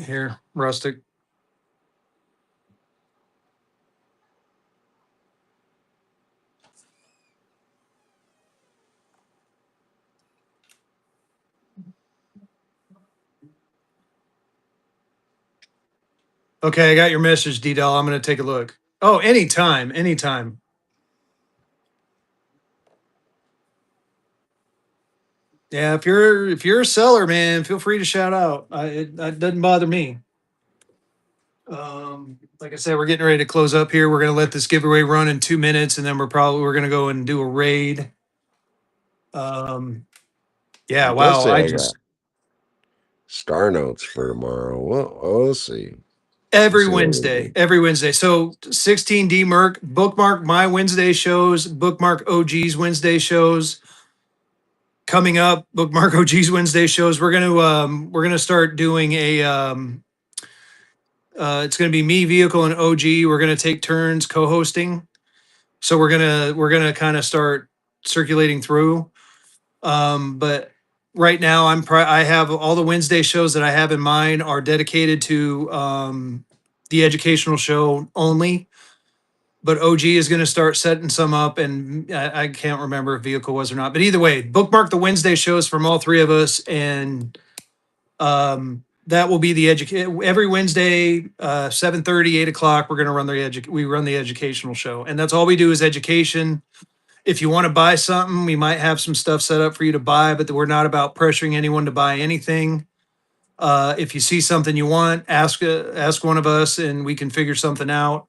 Here, Rustic. Okay, I got your message, D-Doll. I'm going to take a look. Oh, anytime. Yeah, if you're a seller, man, feel free to shout out. It doesn't bother me. Like I said, we're getting ready to close up here. We're gonna let this giveaway run in 2 minutes, and then we're gonna go and do a raid. Yeah, It does wow. say I I got just star notes for tomorrow. Well, we'll see. every We'll see what we do. Wednesday. So 16D Merc, bookmark my Wednesday shows, bookmark OG's Wednesday shows. coming up, Bookmark OG's Wednesday shows. We're gonna start doing a it's gonna be me, Vehicle, and OG. We're gonna take turns co-hosting. So we're gonna kind of start circulating through. But right now I have all the Wednesday shows that I have in mind are dedicated to the educational show only. But OG is going to start setting some up, and I can't remember if Vehicle was or not. But either way, bookmark the Wednesday shows from all three of us, and that will be the every Wednesday, 7:30, 8 o'clock. We're going to run we run the educational show, and that's all we do is education. If you want to buy something, we might have some stuff set up for you to buy, but we're not about pressuring anyone to buy anything. If you see something you want, ask one of us, and we can figure something out.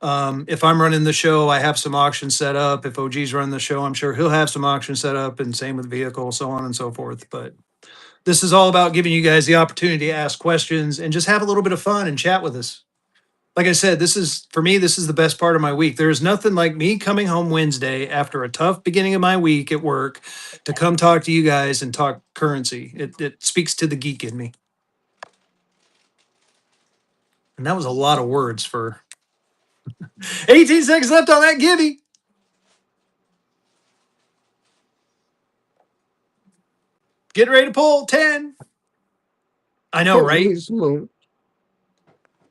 If I'm running the show, I have some auctions set up. If OG's running the show, I'm sure he'll have some auctions set up, and same with Vehicle, so on and so forth. But this is all about giving you guys the opportunity to ask questions and just have a little bit of fun and chat with us. Like I said, this is the best part of my week. There's nothing like me coming home Wednesday after a tough beginning of my week at work to come talk to you guys and talk currency. It speaks to the geek in me. And that was a lot of words for 18 seconds left on that Gibby. Get ready to pull 10. I know, right?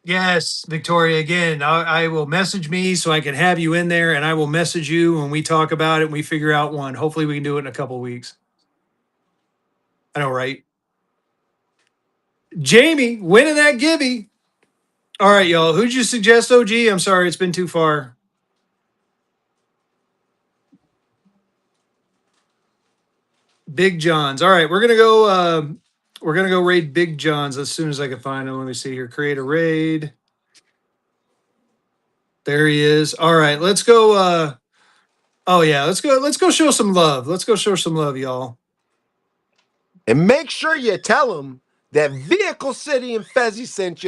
Yes, Victoria, again, I will message me so I can have you in there, and I will message you when we talk about it and we figure out one. Hopefully we can do it in a couple of weeks. I know, right? Jamie, winning that Gibby. All right, y'all. Who'd you suggest, OG? I'm sorry, it's been too far. Big John's. All right, we're gonna go raid Big John's as soon as I can find him. Let me see here. Create a raid. There he is. All right, let's go. Oh yeah, let's go show some love. Let's go show some love, y'all. And make sure you tell them that Vehicle City and Fezzy sent you.